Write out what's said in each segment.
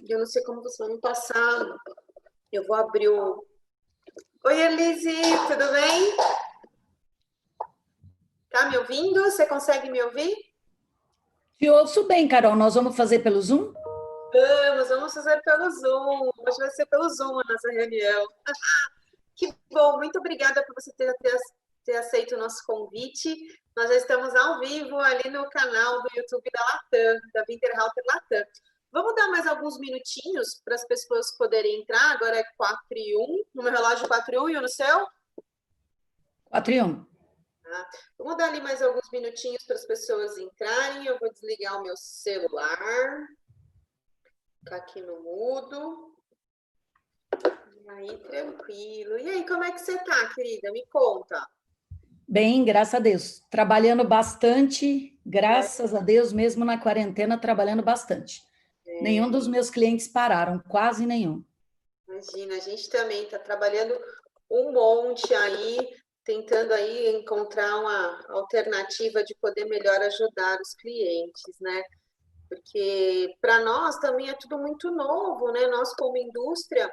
Eu não sei como você vai me passar. Eu vou abrir o... Oi, Elise, tudo bem? Tá me ouvindo? Você consegue me ouvir? Te ouço bem, Carol. Nós vamos fazer pelo Zoom? Vamos fazer pelo Zoom. Hoje vai ser pelo Zoom a nossa reunião. Que bom, muito obrigada por você ter aceito o nosso convite. Nós já estamos ao vivo ali no canal do YouTube da Latam, da Winterhalter Latam. Vamos dar mais alguns minutinhos para as pessoas poderem entrar. Agora é 4:01, no meu relógio 4:01 e no seu? 4:01. Tá? Vamos dar ali mais alguns minutinhos para as pessoas entrarem. Eu vou desligar o meu celular. Ficar aqui no mudo. Aí, tranquilo. E aí, como é que você tá, querida? Me conta. Bem, graças a Deus. Trabalhando bastante, graças a Deus, mesmo na quarentena, trabalhando bastante. Nenhum dos meus clientes pararam, quase nenhum. Imagina, a gente também está trabalhando um monte aí, tentando aí encontrar uma alternativa de poder melhor ajudar os clientes, né? Porque para nós também é tudo muito novo, né? Nós como indústria,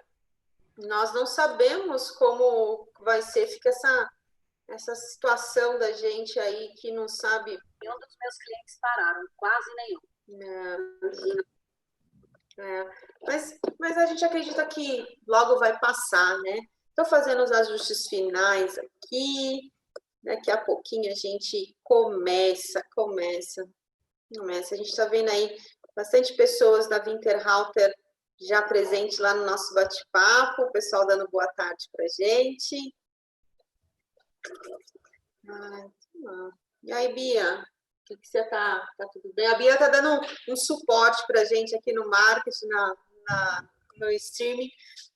nós não sabemos como vai ser, fica essa situação da gente aí que não sabe. Nenhum dos meus clientes pararam, quase nenhum. Imagina. Mas a gente acredita que logo vai passar, né? Estou fazendo os ajustes finais aqui. Daqui a pouquinho a gente começa. A gente está vendo aí bastante pessoas da Winterhalter já presente lá no nosso bate-papo, o pessoal dando boa tarde para a gente. E aí, Bia, o que você tá tudo bem? A Bia tá dando um suporte para a gente aqui no marketing, no streaming,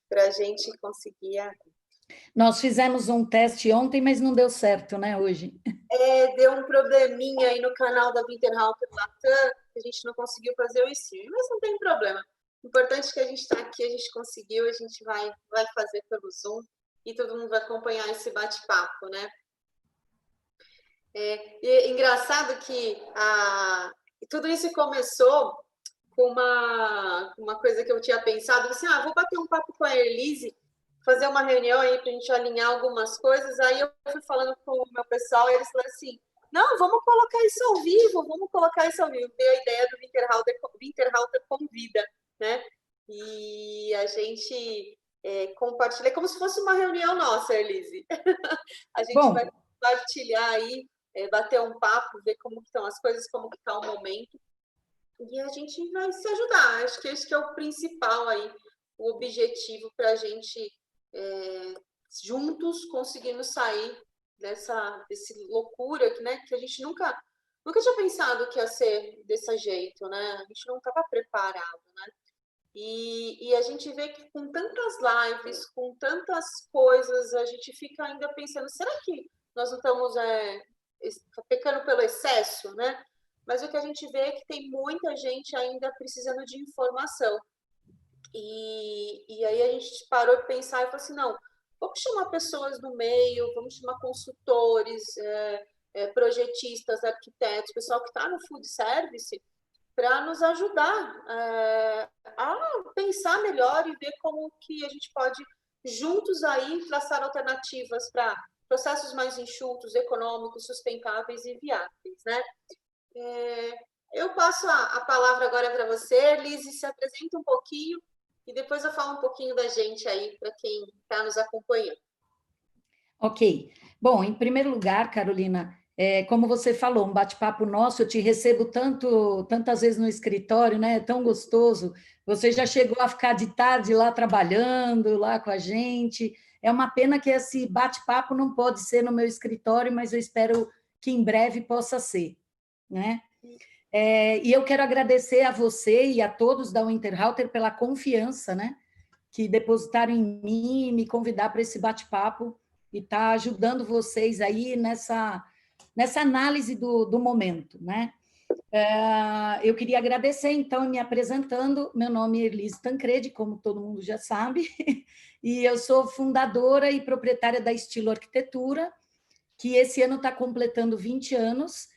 para a gente conseguir. Nós fizemos um teste ontem, mas não deu certo, né, hoje? Deu um probleminha aí no canal da Winterhalter Latam, que a gente não conseguiu fazer o streaming, mas não tem problema. O importante é que a gente está aqui, a gente conseguiu, a gente vai fazer pelo Zoom e todo mundo vai acompanhar esse bate-papo, né? E é engraçado que tudo isso começou com uma coisa que eu tinha pensado, assim, vou bater um papo com a Elise, fazer uma reunião aí para a gente alinhar algumas coisas. Aí eu fui falando com o meu pessoal e eles falaram assim, não, vamos colocar isso ao vivo. Veio a ideia do Winterhalter Convida, né? E a gente compartilha como se fosse uma reunião nossa, Elise. A gente vai Bom, compartilhar aí, bater um papo, ver como estão as coisas, como está o momento. E a gente vai se ajudar. Acho que esse que é o principal aí, o objetivo para a gente juntos conseguirmos sair desse loucura né, que a gente nunca tinha pensado que ia ser desse jeito, né? A gente não estava preparado, né? E a gente vê que com tantas lives, com tantas coisas, a gente fica ainda pensando, será que nós não estamos pecando pelo excesso, né? Mas o que a gente vê é que tem muita gente ainda precisando de informação. E aí a gente parou de pensar e falou assim, não, vamos chamar pessoas do meio, vamos chamar consultores, projetistas, arquitetos, pessoal que está no food service, para nos ajudar a pensar melhor e ver como que a gente pode juntos aí traçar alternativas para processos mais enxutos, econômicos, sustentáveis e viáveis, né? Eu passo a palavra agora para você, Lise, se apresenta um pouquinho e depois eu falo um pouquinho da gente aí para quem está nos acompanhando. ok. Bom, em primeiro lugar, Carolina, como você falou, um bate-papo nosso, eu te recebo tantas vezes no escritório, né? É tão gostoso. Você já chegou a ficar de tarde lá trabalhando, lá com a gente. É uma pena que esse bate-papo não pode ser no meu escritório, mas eu espero que em breve possa ser, né? E eu quero agradecer a você e a todos da Winterhalter pela confiança, né? Que depositaram em mim, me convidar para esse bate-papo e estar ajudando vocês aí nessa análise do momento, né? Eu queria agradecer, então, me apresentando. Meu nome é Elise Tancredi, como todo mundo já sabe, e eu sou fundadora e proprietária da Estilo Arquitetura, que esse ano está completando 20 anos,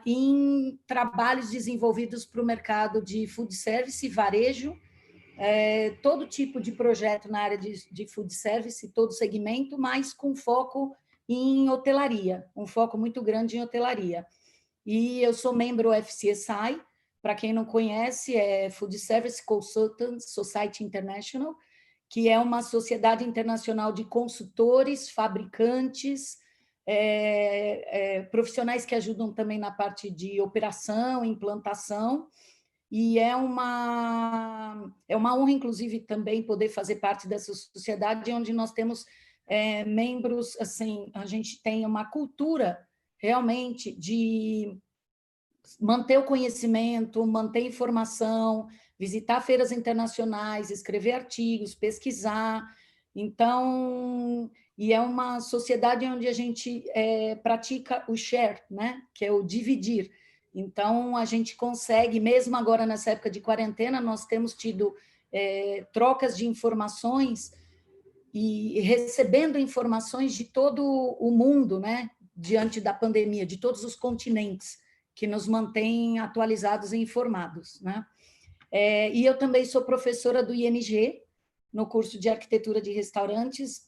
em trabalhos desenvolvidos para o mercado de food service e varejo, todo tipo de projeto na área de food service, todo segmento, mas com foco em hotelaria, um foco muito grande em hotelaria. E eu sou membro FCSI, para quem não conhece, é Food Service Consultants Society International, que é uma sociedade internacional de consultores, fabricantes, profissionais que ajudam também na parte de operação, implantação, e é uma honra, inclusive, também poder fazer parte dessa sociedade, onde nós temos membros, assim, a gente tem uma cultura realmente de manter o conhecimento, manter informação, visitar feiras internacionais, escrever artigos, pesquisar. Então, e é uma sociedade onde a gente pratica o share, né? Que é o dividir. Então, a gente consegue, mesmo agora nessa época de quarentena, nós temos tido trocas de informações e recebendo informações de todo o mundo, né? Diante da pandemia, de todos os continentes, que nos mantém atualizados e informados, né? E eu também sou professora do ING, no curso de arquitetura de restaurantes,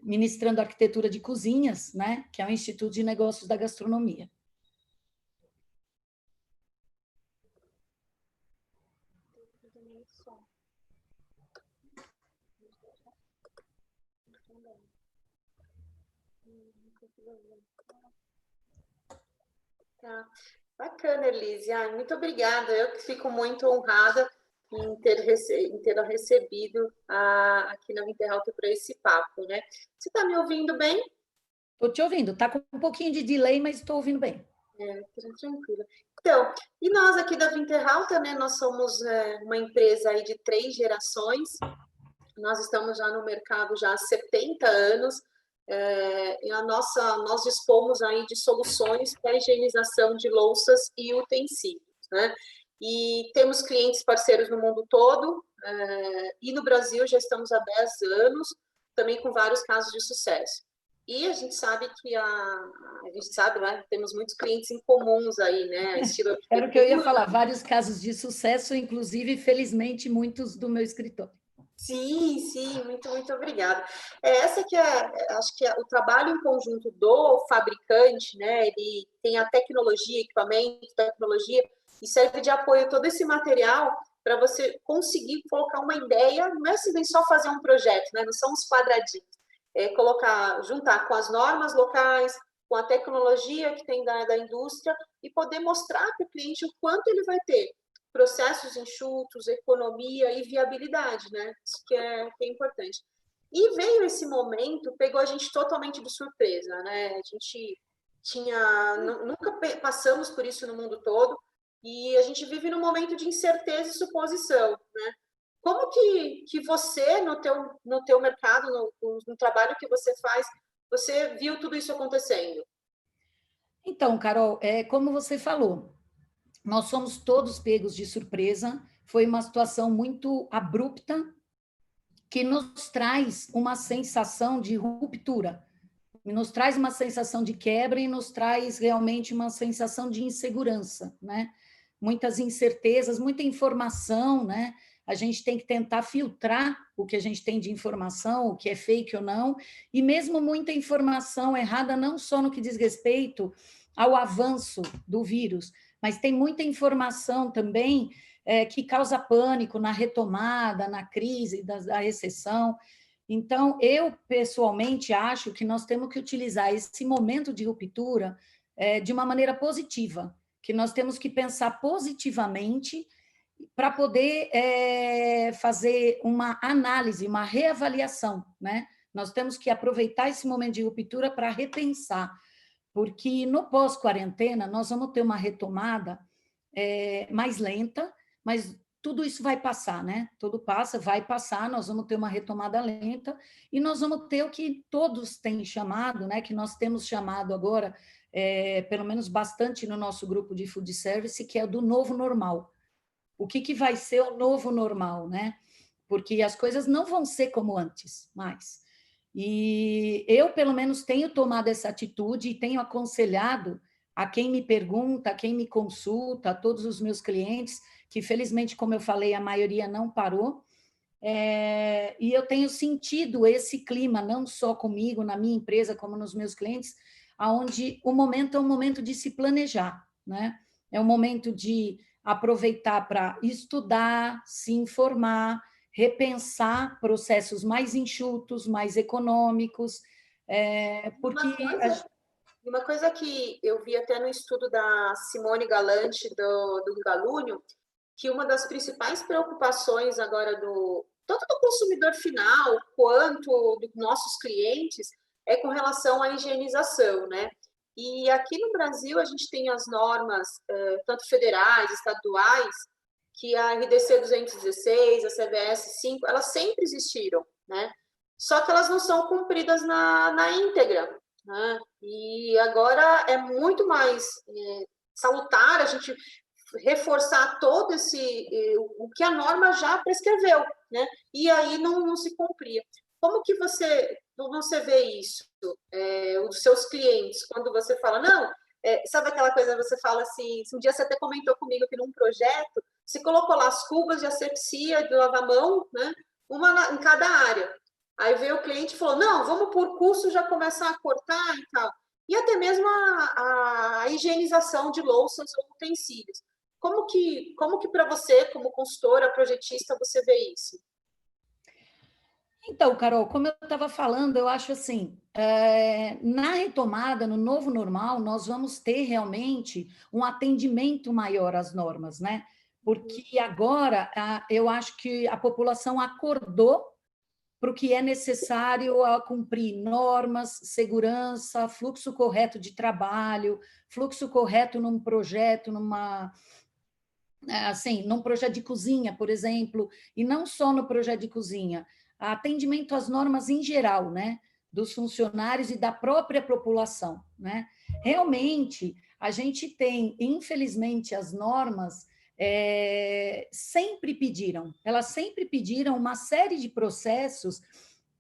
ministrando arquitetura de cozinhas, né? Que é o Instituto de Negócios da Gastronomia. Tá. Bacana, Elise. Muito obrigada. Eu que fico muito honrada em ter recebido aqui na Winterhalter para esse papo, né? Você está me ouvindo bem? Estou te ouvindo. Está com um pouquinho de delay, mas estou ouvindo bem. Tranquila. Então, e nós aqui da Winterhalter, né? Nós somos uma empresa aí de 3 gerações. Nós estamos já no mercado já há 70 anos. E nós dispomos aí de soluções para a higienização de louças e utensílios, né? E temos clientes parceiros no mundo todo, e no Brasil já estamos há 10 anos, também com vários casos de sucesso. E a gente sabe né? Temos muitos clientes em comuns aí, né? Estilo Era o que eu ia falar, vários casos de sucesso, inclusive, felizmente, muitos do meu escritório. Sim, sim, muito, muito obrigada. Essa que acho que o trabalho em conjunto do fabricante, né? Ele tem a tecnologia, equipamento, tecnologia, e serve de apoio a todo esse material para você conseguir colocar uma ideia, não é assim só fazer um projeto, né? Não são os quadradinhos. Juntar com as normas locais, com a tecnologia que tem da indústria e poder mostrar para o cliente o quanto ele vai ter processos enxutos, economia e viabilidade, né? Isso que é importante. E veio esse momento, pegou a gente totalmente de surpresa, né? A gente nunca passamos por isso no mundo todo, e a gente vive num momento de incerteza e suposição, né? Como que você, no teu mercado, no trabalho que você faz, você viu tudo isso acontecendo? Então, Carol, como você falou, nós somos todos pegos de surpresa, foi uma situação muito abrupta, que nos traz uma sensação de ruptura, nos traz uma sensação de quebra e nos traz realmente uma sensação de insegurança, né? Muitas incertezas, muita informação, né? A gente tem que tentar filtrar o que a gente tem de informação, o que é fake ou não, e mesmo muita informação errada, não só no que diz respeito ao avanço do vírus, mas tem muita informação também que causa pânico na retomada, na crise, da recessão. Então, eu pessoalmente acho que nós temos que utilizar esse momento de ruptura de uma maneira positiva, que nós temos que pensar positivamente para poder fazer uma análise, uma reavaliação, né? Nós temos que aproveitar esse momento de ruptura para repensar, porque no pós-quarentena nós vamos ter uma retomada mais lenta, mas tudo isso vai passar, né? Tudo passa, vai passar, nós vamos ter uma retomada lenta e nós vamos ter o que todos têm chamado, né? Que nós temos chamado agora, pelo menos bastante no nosso grupo de food service, que é do novo normal. O que vai ser o novo normal, né? Porque as coisas não vão ser como antes, mais. E eu, pelo menos, tenho tomado essa atitude e tenho aconselhado a quem me pergunta, a quem me consulta, a todos os meus clientes, que felizmente, como eu falei, a maioria não parou. E eu tenho sentido esse clima, não só comigo, na minha empresa, como nos meus clientes, onde o momento é um momento de se planejar, né? É um momento de aproveitar para estudar, se informar, repensar processos mais enxutos, mais econômicos, porque... Uma coisa que eu vi até no estudo da Simone Galante, do Galúnio, que uma das principais preocupações agora tanto do consumidor final quanto dos nossos clientes é com relação à higienização, né? E aqui no Brasil a gente tem as normas, tanto federais, estaduais, que a RDC 216, a CBS 5, elas sempre existiram, né? Só que elas não são cumpridas na íntegra, né? E agora é muito mais salutar a gente reforçar todo o que a norma já prescreveu, né? E aí não se cumpria. Como que você vê isso? Os seus clientes, quando você fala, não, sabe aquela coisa, você fala assim, um dia você até comentou comigo que num projeto, se colocou lá as cubas de asepsia, de lavar-mão, né? Uma em cada área. Aí veio o cliente e falou, não, vamos por curso já começar a cortar e tal. E até mesmo a higienização de louças ou utensílios. Como que para você, como consultora, projetista, você vê isso? Então, Carol, como eu estava falando, eu acho assim, na retomada, no novo normal, nós vamos ter realmente um atendimento maior às normas, né? Porque agora eu acho que a população acordou para o que é necessário a cumprir normas, segurança, fluxo correto de trabalho, fluxo correto num projeto, num projeto de cozinha, por exemplo, e não só no projeto de cozinha, atendimento às normas em geral, né, dos funcionários e da própria população, né? Realmente, a gente tem, infelizmente, as normas elas sempre pediram uma série de processos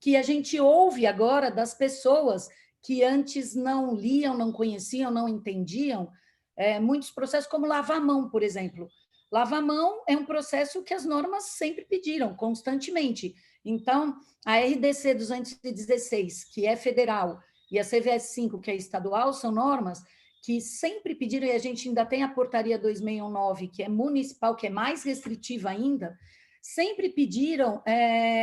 que a gente ouve agora das pessoas que antes não liam, não conheciam, não entendiam, muitos processos, como lavar a mão, por exemplo. Lavar a mão é um processo que as normas sempre pediram, constantemente. Então, a RDC 216, que é federal, e a CVS 5, que é estadual, são normas que sempre pediram, e a gente ainda tem a portaria 2619, que é municipal, que é mais restritiva ainda, sempre pediram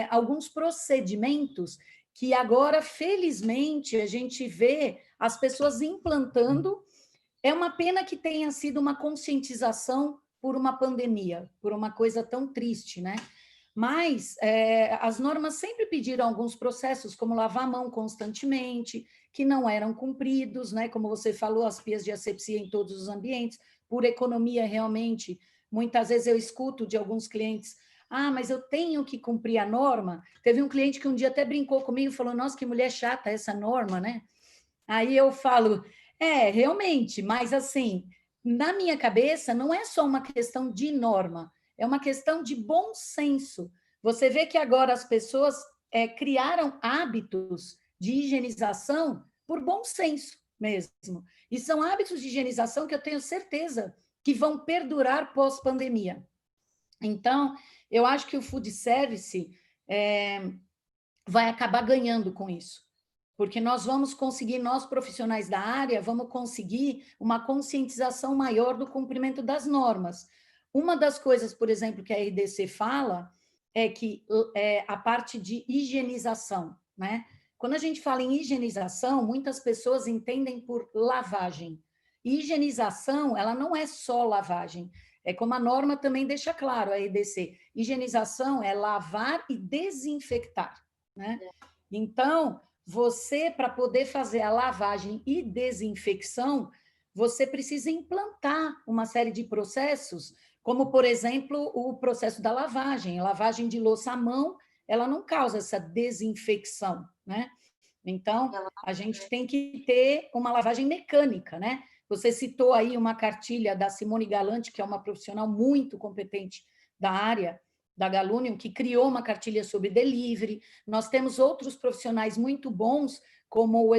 alguns procedimentos que agora, felizmente, a gente vê as pessoas implantando. É uma pena que tenha sido uma conscientização por uma pandemia, por uma coisa tão triste, né? Mas as normas sempre pediram alguns processos, como lavar a mão constantemente, que não eram cumpridos, né? Como você falou, as pias de asepsia em todos os ambientes, por economia realmente. Muitas vezes eu escuto de alguns clientes, mas eu tenho que cumprir a norma. Teve um cliente que um dia até brincou comigo e falou, nossa, que mulher chata essa norma, né? Aí eu falo, realmente, mas assim, na minha cabeça, não é só uma questão de norma, é uma questão de bom senso. Você vê que agora as pessoas criaram hábitos de higienização por bom senso mesmo. E são hábitos de higienização que eu tenho certeza que vão perdurar pós-pandemia. Então, eu acho que o food service vai acabar ganhando com isso, porque nós vamos conseguir, nós profissionais da área, vamos conseguir uma conscientização maior do cumprimento das normas. Uma das coisas, por exemplo, que a RDC fala é que a parte de higienização, né? Quando a gente fala em higienização, muitas pessoas entendem por lavagem. Higienização, ela não é só lavagem, é como a norma também deixa claro, a RDC. Higienização é lavar e desinfectar, né? Então, você, para poder fazer a lavagem e desinfecção, você precisa implantar uma série de processos, como, por exemplo, o processo da lavagem. A lavagem de louça à mão, ela não causa essa desinfecção, né? Então, a gente tem que ter uma lavagem mecânica, né? Você citou aí uma cartilha da Simone Galante, que é uma profissional muito competente da área, da Galunium, que criou uma cartilha sobre delivery. Nós temos outros profissionais muito bons, como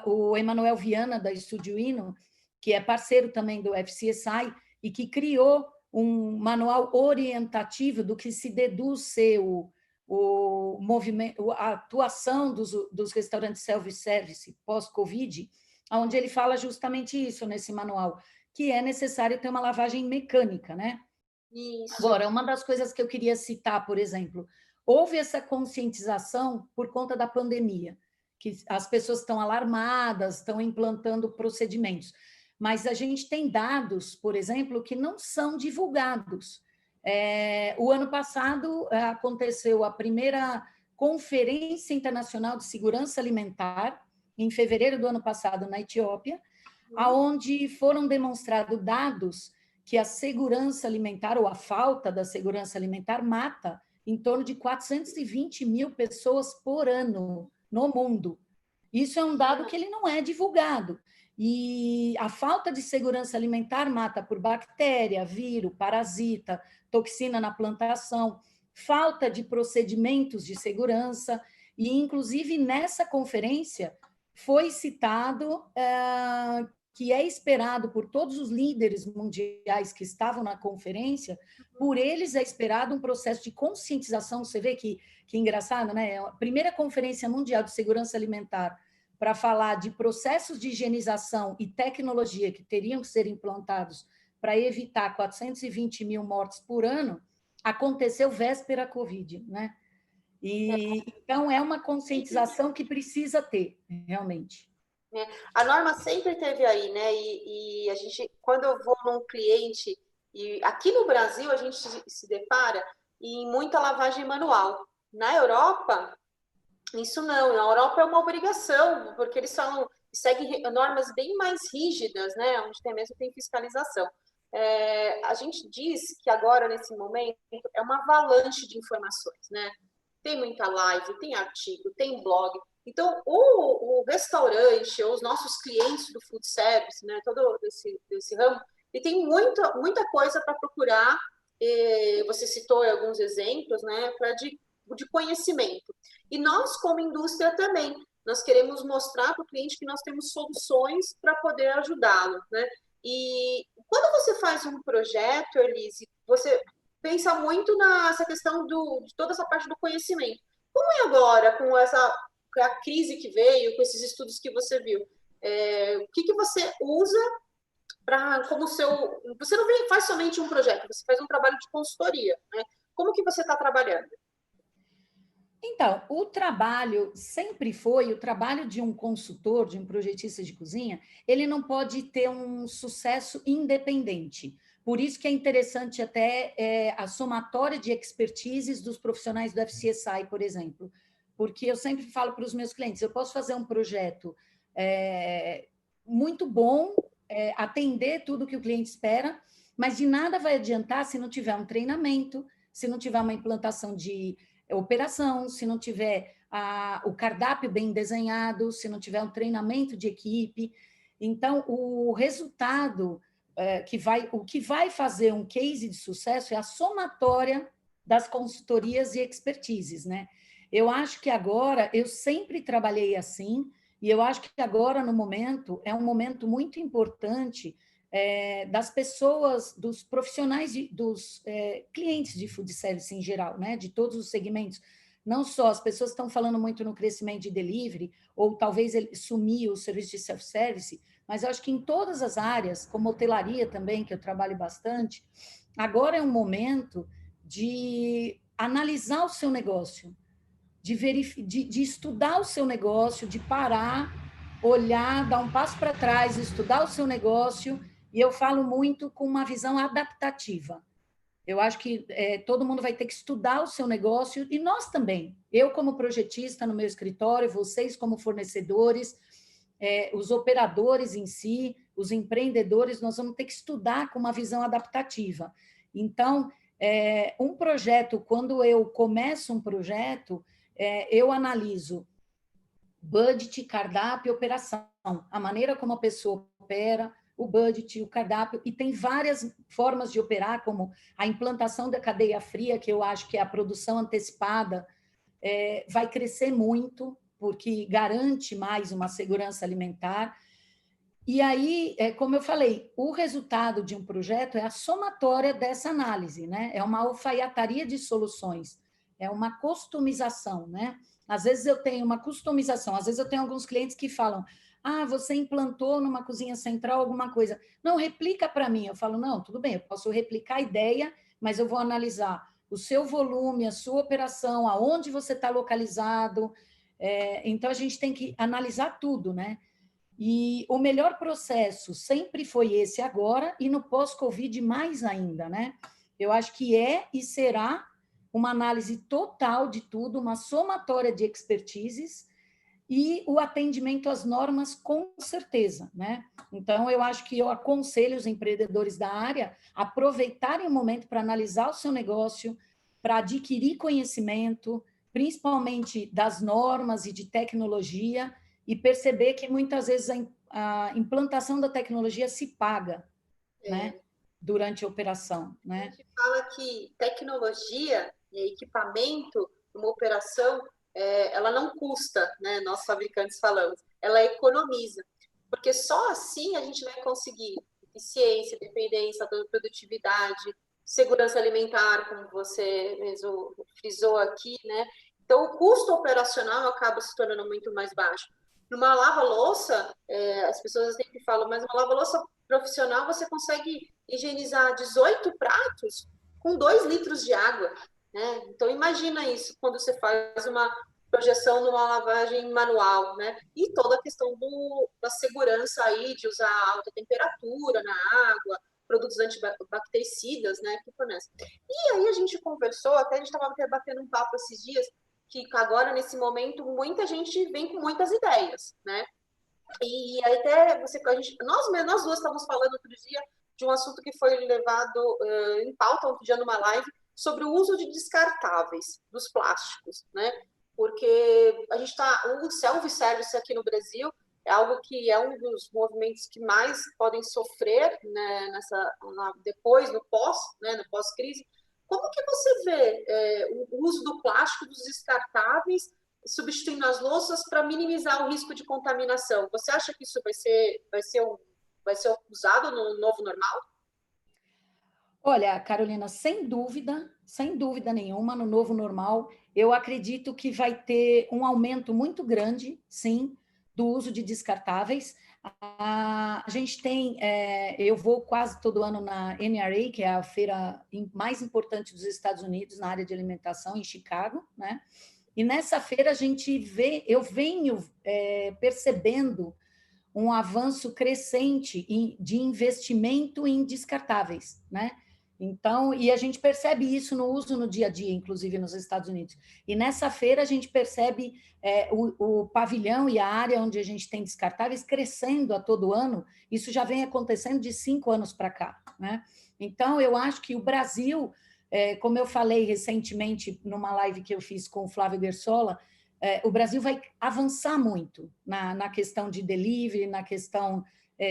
o Emanuel Viana, da Estúdio Ino, que é parceiro também do FCSI, e que criou um manual orientativo do que se deduz ser o movimento, a atuação dos restaurantes self-service pós-Covid, onde ele fala justamente isso nesse manual, que é necessário ter uma lavagem mecânica, né? Isso. Agora, uma das coisas que eu queria citar, por exemplo, houve essa conscientização por conta da pandemia, que as pessoas estão alarmadas, estão implantando procedimentos, mas a gente tem dados, por exemplo, que não são divulgados. O ano passado aconteceu a primeira Conferência Internacional de Segurança Alimentar, em fevereiro do ano passado, na Etiópia, aonde foram demonstrados dados que a segurança alimentar, ou a falta da segurança alimentar, mata em torno de 420 mil pessoas por ano no mundo. Isso é um dado que ele não é divulgado. E a falta de segurança alimentar mata por bactéria, vírus, parasita, toxina na plantação, falta de procedimentos de segurança, e inclusive nessa conferência foi citado que é esperado por todos os líderes mundiais que estavam na conferência, por eles é esperado um processo de conscientização. Você vê que engraçado, né? É a primeira Conferência Mundial de Segurança Alimentar para falar de processos de higienização e tecnologia que teriam que ser implantados para evitar 420 mil mortes por ano, aconteceu véspera Covid, né? E, então, é uma conscientização que precisa ter, realmente. A norma sempre teve aí, né? E a gente, quando eu vou num cliente, e aqui no Brasil a gente se depara em muita lavagem manual. Na Europa, isso não. Na Europa é uma obrigação, porque eles falam, seguem normas bem mais rígidas, né? Onde tem mesmo tem fiscalização. A gente diz que agora, nesse momento, é uma avalanche de informações, né? Tem muita live, tem artigo, tem blog. Então, o restaurante, ou os nossos clientes do food service, né, todo desse ramo, ele tem muita coisa para procurar. Você citou alguns exemplos, né, de conhecimento. E nós, como indústria, também, nós queremos mostrar para o cliente que nós temos soluções para poder ajudá-lo, né? E quando você faz um projeto, Elise, você pensa muito nessa questão de toda essa parte do conhecimento. Como é agora, com a crise que veio, com esses estudos que você viu? O que você usa para como seu... Você não faz somente um projeto, você faz um trabalho de consultoria, né? Como que você está trabalhando? Então, o trabalho sempre foi, o trabalho de um consultor, de um projetista de cozinha, ele não pode ter um sucesso independente. Por isso que é interessante até a somatória de expertises dos profissionais do FCSI, por exemplo. Porque eu sempre falo para os meus clientes, eu posso fazer um projeto muito bom, atender tudo que o cliente espera, mas de nada vai adiantar se não tiver um treinamento, se não tiver uma implantação de operação, se não tiver o cardápio bem desenhado, se não tiver um treinamento de equipe. Então, o resultado o que vai fazer um case de sucesso é a somatória das consultorias e expertises, né? Eu acho que agora, eu sempre trabalhei assim, e eu acho que agora, no momento, é um momento muito importante das pessoas, dos profissionais, dos clientes de food service em geral, né? De todos os segmentos. Não só as pessoas estão falando muito no crescimento de delivery, ou talvez ele sumir o serviço de self-service, mas eu acho que em todas as áreas, como hotelaria também, que eu trabalho bastante, agora é um momento de analisar o seu negócio, de estudar o seu negócio, de parar, olhar, dar um passo para trás, estudar o seu negócio, e eu falo muito com uma visão adaptativa. Eu acho que todo mundo vai ter que estudar o seu negócio, e nós também. Eu, como projetista no meu escritório, vocês, como fornecedores, os operadores em si, os empreendedores, nós vamos ter que estudar com uma visão adaptativa. Então, um projeto, quando eu começo um projeto, eu analiso budget, cardápio e operação, a maneira como a pessoa opera, o budget, o cardápio, e tem várias formas de operar, como a implantação da cadeia fria, que eu acho que é a produção antecipada, vai crescer muito, porque garante mais uma segurança alimentar. E aí, como eu falei, o resultado de um projeto é a somatória dessa análise, né? É uma alfaiataria de soluções, é uma customização, né? Às vezes eu tenho uma customização, às vezes eu tenho alguns clientes que falam: ah, você implantou numa cozinha central alguma coisa. Não, replica para mim. Eu falo: não, tudo bem, eu posso replicar a ideia, mas eu vou analisar o seu volume, a sua operação, aonde você está localizado. Então, a gente tem que analisar tudo, né? E o melhor processo sempre foi esse agora, e no pós-Covid mais ainda, né? Eu acho que é e será uma análise total de tudo, uma somatória de expertises e o atendimento às normas com certeza, né? Então, eu acho que eu aconselho os empreendedores da área a aproveitarem o momento para analisar o seu negócio, para adquirir conhecimento, principalmente das normas e de tecnologia, e perceber que muitas vezes a implantação da tecnologia se paga, né? É, Durante a operação, a né? gente fala que tecnologia e equipamento, uma operação, ela não custa, né? Nós fabricantes falamos, ela economiza, porque só assim a gente vai conseguir eficiência, dependência, produtividade, segurança alimentar, como você mesmo frisou aqui, né? Então, o custo operacional acaba se tornando muito mais baixo. Numa lava-louça, as pessoas sempre falam, mas uma lava-louça profissional você consegue higienizar 18 pratos com 2 litros de água, né? Então, imagina isso quando você faz uma projeção numa lavagem manual, né? E toda a questão da segurança aí, de usar alta temperatura na água, produtos antibactericidas, né? Que fornece. E aí a gente conversou, até a gente estava batendo um papo esses dias, que agora, nesse momento, muita gente vem com muitas ideias, né? E aí até nós duas estávamos falando outro dia de um assunto que foi levado em pauta outro dia numa live sobre o uso de descartáveis dos plásticos, né? Porque a gente o self-service aqui no Brasil é algo que é um dos movimentos que mais podem sofrer, né, depois, no pós, né, no pós-crise. Como que você vê o uso do plástico, dos descartáveis, substituindo as louças para minimizar o risco de contaminação? Você acha que isso vai ser usado no novo normal? Olha, Carolina, sem dúvida nenhuma, no novo normal, eu acredito que vai ter um aumento muito grande, sim, do uso de descartáveis. A gente tem, eu vou quase todo ano na NRA, que é a feira mais importante dos Estados Unidos na área de alimentação, em Chicago, né? E nessa feira a gente vê, eu venho percebendo um avanço crescente de investimento em descartáveis, né? Então, e a gente percebe isso no uso no dia a dia, inclusive nos Estados Unidos. E nessa feira a gente percebe o pavilhão e a área onde a gente tem descartáveis crescendo a todo ano. Isso já vem acontecendo de 5 anos para cá, né? Então, eu acho que o Brasil, como eu falei recentemente numa live que eu fiz com o Flávio Gersola, o Brasil vai avançar muito na questão de delivery, na questão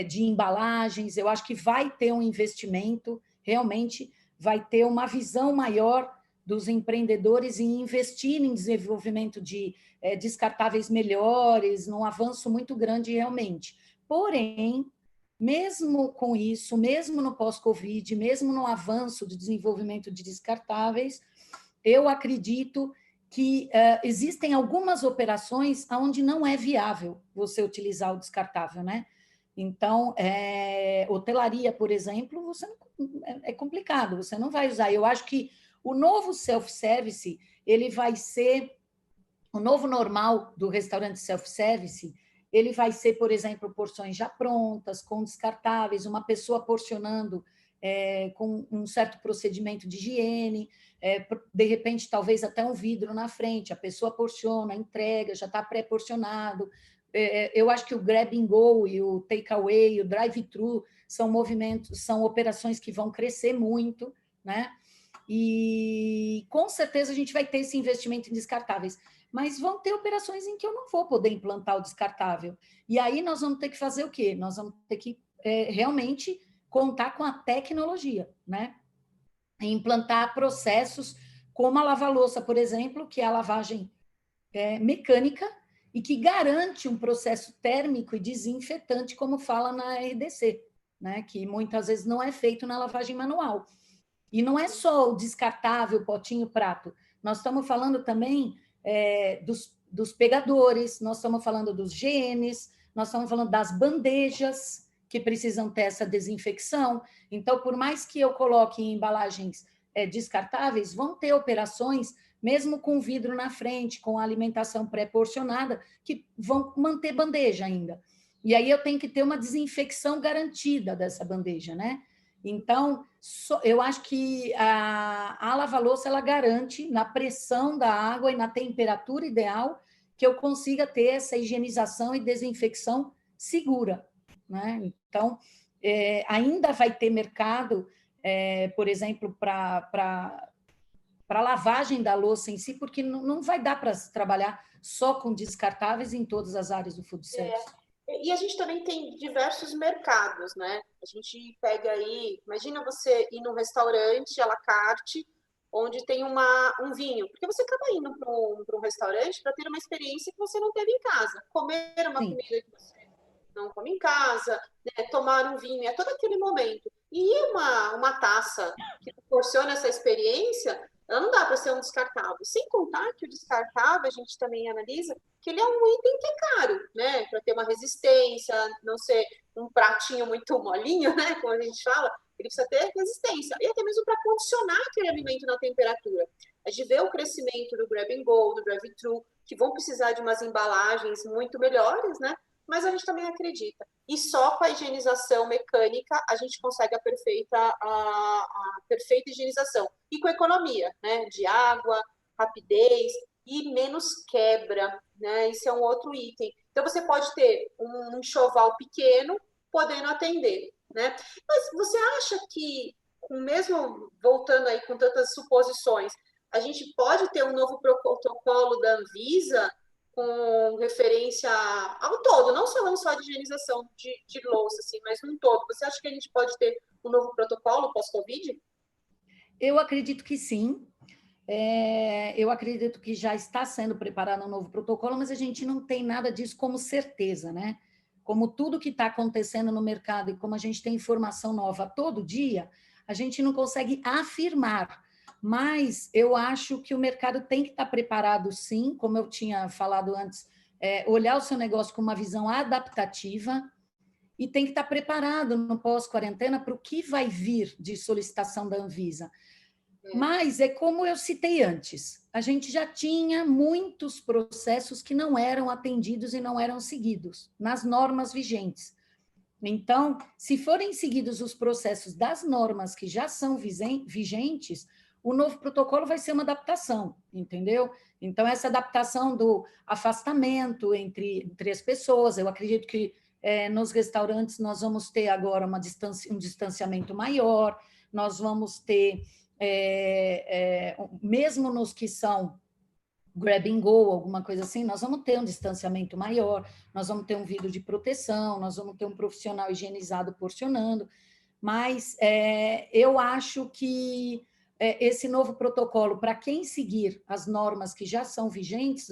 de embalagens. Eu acho que vai ter um investimento, realmente vai ter uma visão maior dos empreendedores em investir em desenvolvimento de descartáveis melhores, num avanço muito grande realmente. Porém, mesmo com isso, mesmo no pós-Covid, mesmo no avanço do desenvolvimento de descartáveis, eu acredito que existem algumas operações onde não é viável você utilizar o descartável, né? Então, hotelaria, por exemplo, é complicado, você não vai usar. Eu acho que o novo self-service, ele vai ser, o novo normal do restaurante self-service, ele vai ser, por exemplo, porções já prontas, com descartáveis, uma pessoa porcionando com um certo procedimento de higiene, de repente, talvez até um vidro na frente, a pessoa porciona, entrega, já está pré-porcionado. Eu acho que o grab and go e o takeaway, o drive-thru, são movimentos, são operações que vão crescer muito, né? E com certeza a gente vai ter esse investimento em descartáveis, mas vão ter operações em que eu não vou poder implantar o descartável. E aí nós vamos ter que fazer o quê? Nós vamos ter que realmente contar com a tecnologia, né? E implantar processos como a lava-louça, por exemplo, que é a lavagem mecânica, e que garante um processo térmico e desinfetante, como fala na RDC, né? Que muitas vezes não é feito na lavagem manual. E não é só o descartável, potinho, prato. Nós estamos falando também dos pegadores, nós estamos falando dos genes, nós estamos falando das bandejas, que precisam ter essa desinfecção. Então, por mais que eu coloque em embalagens descartáveis, vão ter operações, mesmo com vidro na frente, com alimentação pré-porcionada, que vão manter bandeja ainda. E aí eu tenho que ter uma desinfecção garantida dessa bandeja, né? Então, eu acho que a lava-louça, ela garante, na pressão da água e na temperatura ideal, que eu consiga ter essa higienização e desinfecção segura, né? Então, ainda vai ter mercado, por exemplo, para lavagem da louça em si, porque não vai dar para trabalhar só com descartáveis em todas as áreas do food service. E a gente também tem diversos mercados, né? A gente pega aí, imagina você ir num restaurante à la carte, onde tem um vinho, porque você acaba indo para um restaurante para ter uma experiência que você não teve em casa, comer uma Sim. comida que você não come em casa, né? Tomar um vinho, é todo aquele momento. E uma taça que proporciona essa experiência, ela não dá para ser um descartável. Sem contar que o descartável, a gente também analisa que ele é um item que é caro, né? Para ter uma resistência, não ser um pratinho muito molinho, né? Como a gente fala, ele precisa ter resistência. E até mesmo para condicionar aquele alimento na temperatura. A gente vê o crescimento do grab and go, do drive-thru, que vão precisar de umas embalagens muito melhores, né? Mas a gente também acredita. E só com a higienização mecânica a gente consegue a perfeita higienização. E com economia, né? De água, rapidez e menos quebra, né? Esse é um outro item. Então você pode ter um enxoval pequeno podendo atender, né? Mas você acha que, mesmo voltando aí com tantas suposições, a gente pode ter um novo protocolo da Anvisa com referência ao todo, não falando só de higienização de louça, assim, mas num todo. Você acha que a gente pode ter um novo protocolo pós-Covid? Eu acredito que sim. Eu acredito que já está sendo preparado um novo protocolo, mas a gente não tem nada disso como certeza, né? Como tudo que está acontecendo no mercado e como a gente tem informação nova todo dia, a gente não consegue afirmar. Mas eu acho que o mercado tem que estar preparado, sim, como eu tinha falado antes, olhar o seu negócio com uma visão adaptativa e tem que estar preparado no pós-quarentena para o que vai vir de solicitação da Anvisa. Mas é como eu citei antes, a gente já tinha muitos processos que não eram atendidos e não eram seguidos nas normas vigentes. Então, se forem seguidos os processos das normas que já são vigentes, o novo protocolo vai ser uma adaptação, entendeu? Então, essa adaptação do afastamento entre as pessoas, eu acredito que nos restaurantes nós vamos ter agora um distanciamento maior, nós vamos ter, mesmo nos que são grab and go, alguma coisa assim, nós vamos ter um distanciamento maior, nós vamos ter um vidro de proteção, nós vamos ter um profissional higienizado porcionando, mas eu acho que esse novo protocolo, para quem seguir as normas que já são vigentes,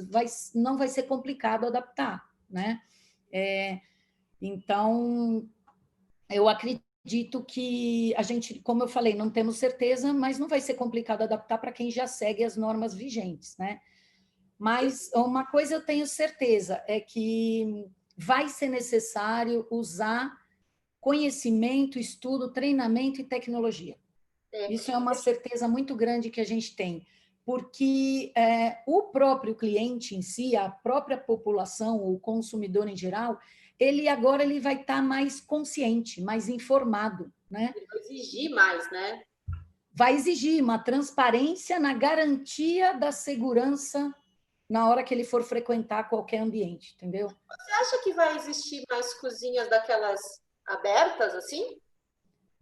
não vai ser complicado adaptar, né? Então, eu acredito que a gente, como eu falei, não temos certeza, mas não vai ser complicado adaptar para quem já segue as normas vigentes, né? Mas uma coisa eu tenho certeza, é que vai ser necessário usar conhecimento, estudo, treinamento e tecnologia. Isso é uma certeza muito grande que a gente tem, porque o próprio cliente em si, a própria população, o consumidor em geral, ele agora vai estar mais consciente, mais informado, né? Ele vai exigir mais, né? Vai exigir uma transparência na garantia da segurança na hora que ele for frequentar qualquer ambiente, entendeu? Você acha que vai existir mais cozinhas daquelas abertas, assim?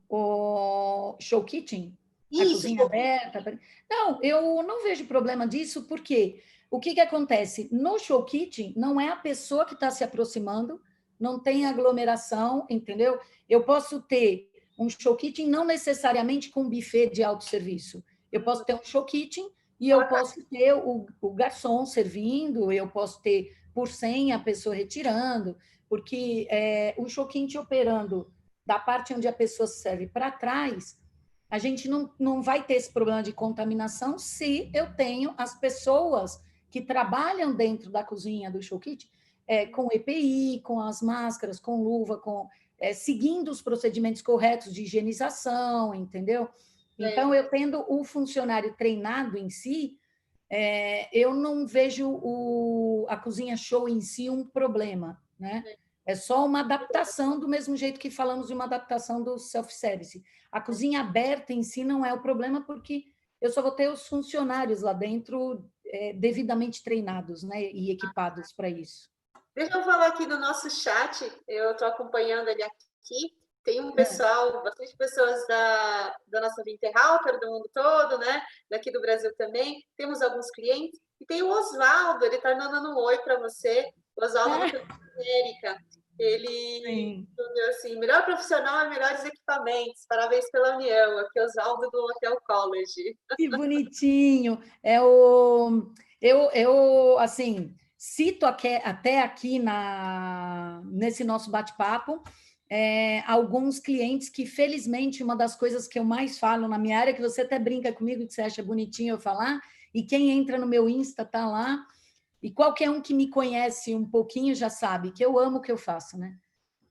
O show kitchen, a Isso, cozinha aberta. Não, eu não vejo problema disso, porque o que acontece? No show kitchen, não é a pessoa que está se aproximando, não tem aglomeração, entendeu? Eu posso ter um show kitchen não necessariamente com buffet de autosserviço. Eu posso ter um show kitchen e eu posso ter o garçom servindo, eu posso ter por 100 a pessoa retirando, porque o show quente operando da parte onde a pessoa se serve para trás, a gente não vai ter esse problema de contaminação se eu tenho as pessoas que trabalham dentro da cozinha do show kit com EPI, com as máscaras, com luva, seguindo os procedimentos corretos de higienização, entendeu? Então, eu tendo o funcionário treinado em si, eu não vejo a cozinha show em si um problema, né? É só uma adaptação, do mesmo jeito que falamos de uma adaptação do self-service. A cozinha aberta em si não é o problema, porque eu só vou ter os funcionários lá dentro devidamente treinados, né? E equipados para isso. Deixa eu falar aqui do nosso chat, eu estou acompanhando ele aqui. Tem um pessoal, bastante pessoas da nossa Winterhalter, do mundo todo, né? Daqui do Brasil também. Temos alguns clientes. E tem o Oswaldo, ele está mandando um oi para você. O Oswaldo da América. Ele deu assim: melhor profissional e melhores equipamentos. Parabéns pela união. Aqui é o Oswaldo do Hotel College. Que bonitinho. Assim, cito até aqui nesse nosso bate-papo alguns clientes que, felizmente, uma das coisas que eu mais falo na minha área, que você até brinca comigo, que você acha bonitinho eu falar, e quem entra no meu Insta tá lá, e qualquer um que me conhece um pouquinho já sabe que eu amo o que eu faço, né?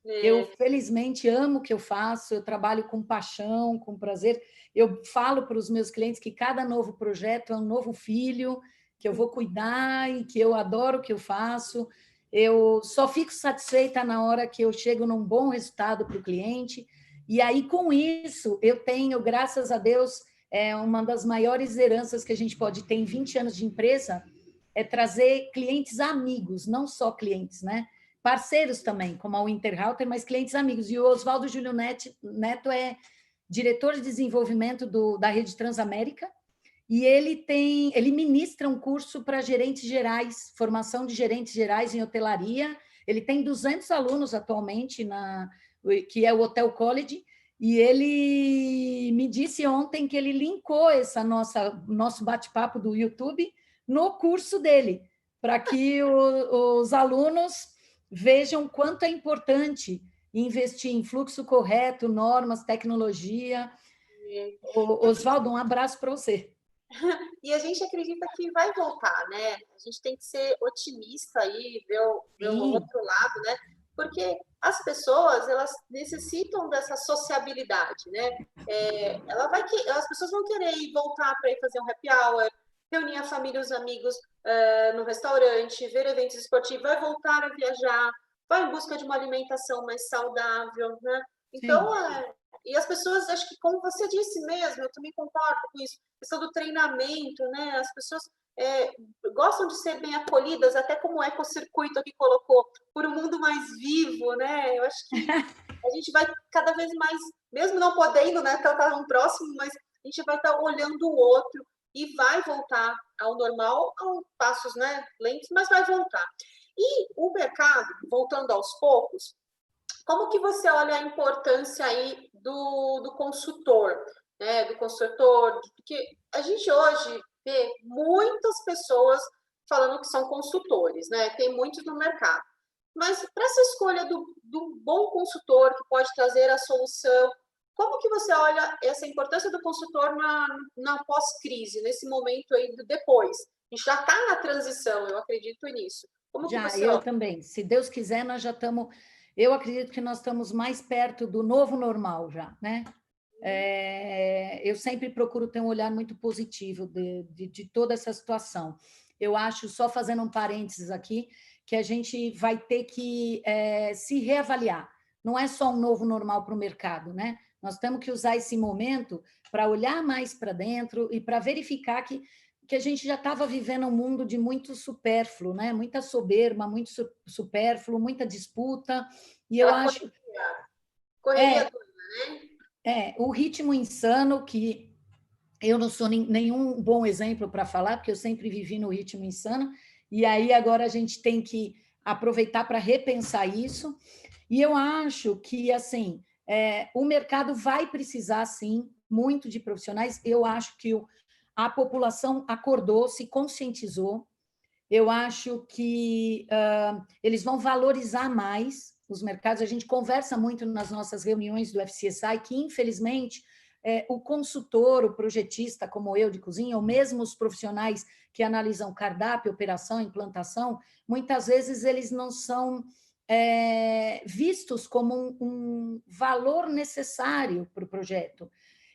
Eu, felizmente, amo o que eu faço, eu trabalho com paixão, com prazer. Eu falo para os meus clientes que cada novo projeto é um novo filho, que eu vou cuidar e que eu adoro o que eu faço. Eu só fico satisfeita na hora que eu chego num bom resultado para o cliente. E aí, com isso, eu tenho, graças a Deus, uma das maiores heranças que a gente pode ter em 20 anos de empresa é trazer clientes amigos, não só clientes, né? Parceiros também, como a Winterhalter, mas clientes amigos. E o Oswaldo Júlio Neto é diretor de desenvolvimento da Rede Transamérica, e ele ministra um curso para gerentes gerais, formação de gerentes gerais em hotelaria. Ele tem 200 alunos atualmente, que é o Hotel College, e ele me disse ontem que ele linkou nosso bate-papo do YouTube no curso dele, para que os alunos vejam quanto é importante investir em fluxo correto, normas, tecnologia. Oswaldo, um abraço para você. E a gente acredita que vai voltar, né? A gente tem que ser otimista aí, ver o outro lado, né? Porque as pessoas, elas necessitam dessa sociabilidade, né? As pessoas vão querer ir voltar para ir fazer um happy hour, reunir a família e os amigos no restaurante, ver eventos esportivos, vai voltar a viajar, vai em busca de uma alimentação mais saudável, né? Então, e as pessoas, acho que como você disse mesmo, eu também concordo com isso, a questão do treinamento, né? As pessoas gostam de ser bem acolhidas, até como o Ecocircuito aqui colocou, por um mundo mais vivo, né? Eu acho que a gente vai cada vez mais, mesmo não podendo, né, estar tão próximo, mas a gente vai estar olhando o outro e vai voltar ao normal, a passos, né, lentos, mas vai voltar. E o mercado, voltando aos poucos, como que você olha a importância aí do consultor, né, do consultor? Porque a gente hoje vê muitas pessoas falando que são consultores, né? Tem muitos no mercado. Mas para essa escolha do bom consultor que pode trazer a solução, como que você olha essa importância do consultor na pós-crise, nesse momento aí do depois? A gente já está na transição, eu acredito nisso. Como que você eu olha? também. Se Deus quiser, nós já estamos. Eu acredito que nós estamos mais perto do novo normal já, né? Eu sempre procuro ter um olhar muito positivo de toda essa situação. Eu acho, só fazendo um parênteses aqui, que a gente vai ter que se reavaliar. Não é só um novo normal para o mercado, né? Nós temos que usar esse momento para olhar mais para dentro e para verificar que a gente já estava vivendo um mundo de muito supérfluo, né? Muita soberba, muito supérfluo, muita disputa. E eu acho. Correria toda, né? O ritmo insano, que eu não sou nenhum bom exemplo para falar, porque eu sempre vivi no ritmo insano, e aí agora a gente tem que aproveitar para repensar isso. E eu acho que, assim, o mercado vai precisar, sim, muito de profissionais. Eu acho que a população acordou, se conscientizou, eu acho que eles vão valorizar mais os mercados. A gente conversa muito nas nossas reuniões do FCSI que, infelizmente, o consultor, o projetista, como eu, de cozinha, ou mesmo os profissionais que analisam cardápio, operação, implantação, muitas vezes eles não são vistos como um valor necessário para o projeto.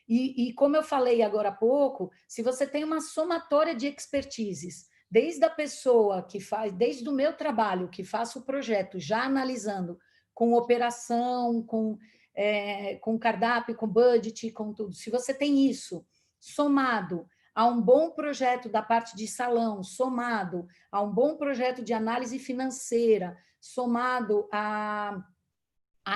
E como eu falei agora há pouco, se você tem uma somatória de expertises, desde a pessoa que faz, desde o meu trabalho, que faço o projeto, já analisando com operação, com cardápio, com budget, com tudo. Se você tem isso somado a um bom projeto da parte de salão, somado a um bom projeto de análise financeira, somado a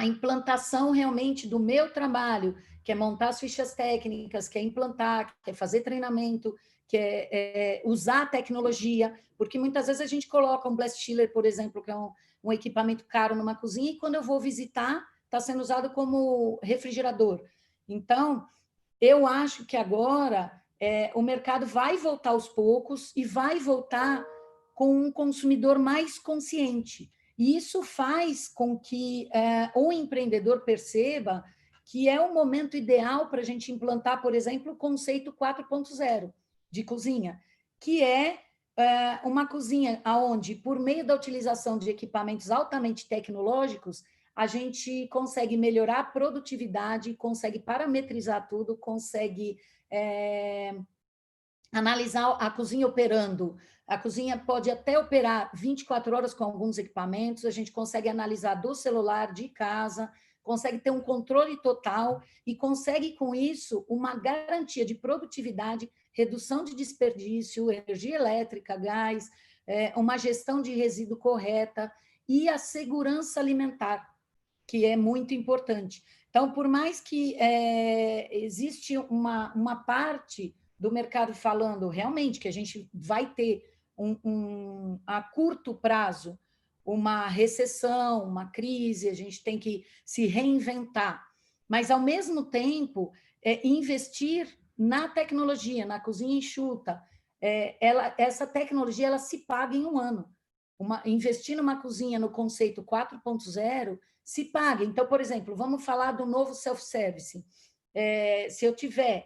implantação realmente do meu trabalho, que é montar as fichas técnicas, que é implantar, que é fazer treinamento, que é usar a tecnologia, porque muitas vezes a gente coloca um blast chiller, por exemplo, que é um equipamento caro numa cozinha, e quando eu vou visitar, está sendo usado como refrigerador. Então, eu acho que agora o mercado vai voltar aos poucos e vai voltar com um consumidor mais consciente. E isso faz com que o empreendedor perceba que é o momento ideal para a gente implantar, por exemplo, o conceito 4.0 de cozinha, que é uma cozinha onde, por meio da utilização de equipamentos altamente tecnológicos, a gente consegue melhorar a produtividade, consegue parametrizar tudo, consegue analisar a cozinha operando. A cozinha pode até operar 24 horas com alguns equipamentos, a gente consegue analisar do celular, de casa, consegue ter um controle total e consegue, com isso, uma garantia de produtividade, redução de desperdício, energia elétrica, gás, uma gestão de resíduo correta e a segurança alimentar, que é muito importante. Então, por mais que existe uma parte do mercado falando realmente que a gente vai ter a curto prazo uma recessão, uma crise, a gente tem que se reinventar, mas ao mesmo tempo investir na tecnologia, na cozinha enxuta, essa tecnologia ela se paga em um ano. Investir numa cozinha no conceito 4.0 se paga. Então, por exemplo, vamos falar do novo self-service. Se eu tiver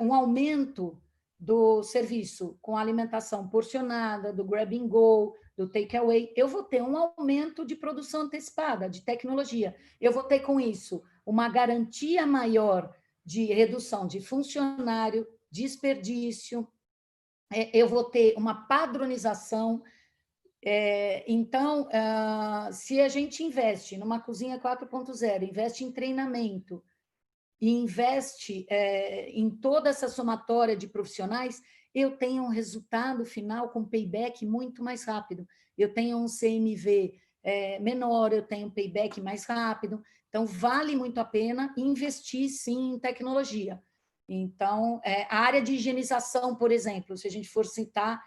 um aumento do serviço com alimentação porcionada, do grab and go, do takeaway, eu vou ter um aumento de produção antecipada, de tecnologia. Eu vou ter com isso uma garantia maior de redução de funcionário, desperdício, eu vou ter uma padronização. Então, se a gente investe numa cozinha 4.0, investe em treinamento, e investe em toda essa somatória de profissionais, eu tenho um resultado final com payback muito mais rápido. Eu tenho um CMV menor, eu tenho um payback mais rápido. Então, vale muito a pena investir, sim, em tecnologia. Então, a área de higienização, por exemplo, se a gente for citar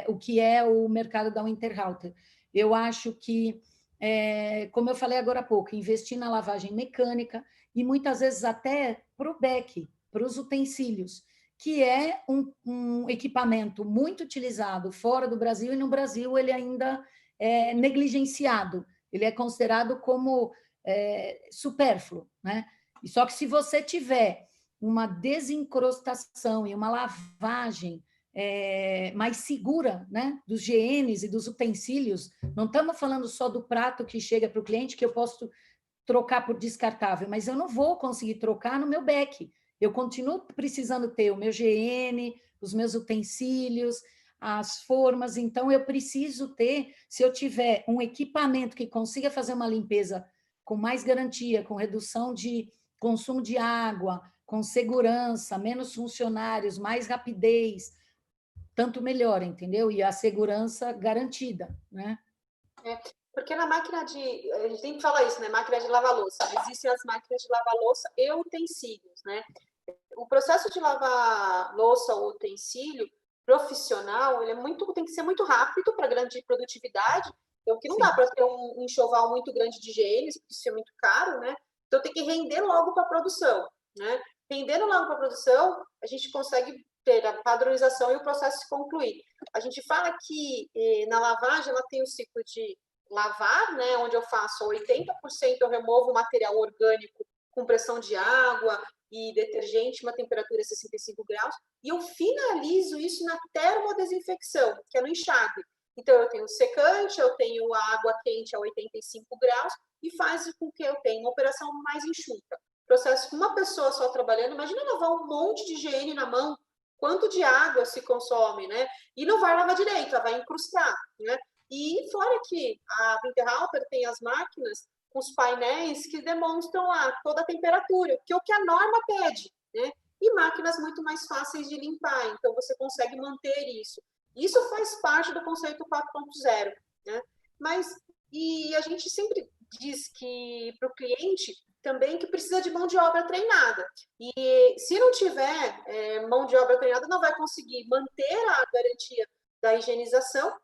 o que é o mercado da Winterhalter, eu acho que, como eu falei agora há pouco, investir na lavagem mecânica, e muitas vezes até para o beck, para os utensílios, que é um equipamento muito utilizado fora do Brasil, e no Brasil ele ainda é negligenciado, ele é considerado como supérfluo, né? E só que se você tiver uma desencrostação e uma lavagem mais segura, né, dos GNs e dos utensílios, não estamos falando só do prato que chega para o cliente, que eu posso trocar por descartável, mas eu não vou conseguir trocar no meu beck. Eu continuo precisando ter o meu GN, os meus utensílios, as formas, então eu preciso ter, se eu tiver um equipamento que consiga fazer uma limpeza com mais garantia, com redução de consumo de água, com segurança, menos funcionários, mais rapidez, tanto melhor, entendeu? E a segurança garantida, né? Porque na máquina de. A gente tem que falar isso, né? Máquina de lavar louça. Existem as máquinas de lavar louça e utensílios, né? O processo de lavar louça ou utensílio profissional, ele tem que ser muito rápido para grande produtividade. Então, que não dá para ter um enxoval muito grande de higiene, isso é muito caro, né? Então, tem que render logo para a produção, né? Rendendo logo para a produção, a gente consegue ter a padronização e o processo se concluir. A gente fala que na lavagem ela tem o ciclo de lavar, né, onde eu faço 80% eu removo o material orgânico com pressão de água e detergente, uma temperatura de 65 graus, e eu finalizo isso na termodesinfecção, que é no enxágue. Então, eu tenho secante, eu tenho a água quente a 85 graus, e faz com que eu tenha uma operação mais enxuta. Processo com uma pessoa só trabalhando, imagina lavar um monte de higiene na mão, quanto de água se consome, né? E não vai lavar direito, ela vai incrustar, né? E fora que a Winterhalter tem as máquinas com os painéis que demonstram lá toda a temperatura, que é o que a norma pede, né? E máquinas muito mais fáceis de limpar, então você consegue manter isso. Isso faz parte do conceito 4.0, né? Mas, e a gente sempre diz que para o cliente também que precisa de mão de obra treinada. E se não tiver mão de obra treinada, não vai conseguir manter a garantia da higienização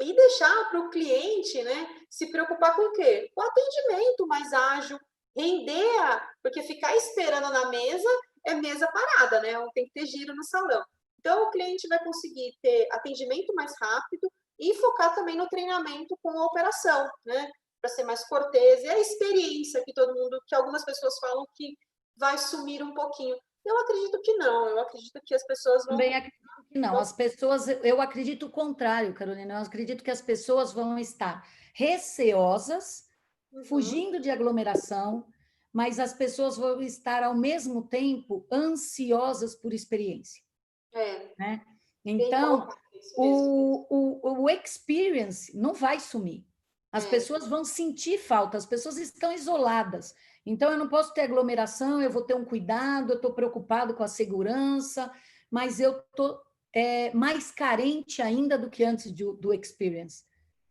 e deixar para o cliente, né, se preocupar com o quê? Com o atendimento mais ágil, render, porque ficar esperando na mesa é mesa parada, né? Tem que ter giro no salão. Então, o cliente vai conseguir ter atendimento mais rápido e focar também no treinamento com a operação, né? Para ser mais cortês. E a experiência que todo mundo, que algumas pessoas falam que vai sumir um pouquinho. Eu acredito que não, eu acredito que as pessoas vão. Também acredito que não. As pessoas, eu acredito o contrário, Carolina. Eu acredito que as pessoas vão estar receosas, Uhum. fugindo de aglomeração, mas as pessoas vão estar, ao mesmo tempo, ansiosas por experiência. É, Né? bem Então, colocado isso mesmo. o experience não vai sumir. As É, pessoas vão sentir falta, as pessoas estão isoladas. Então, eu não posso ter aglomeração, eu vou ter um cuidado, eu estou preocupado com a segurança, mas eu estou mais carente ainda do que antes do experience,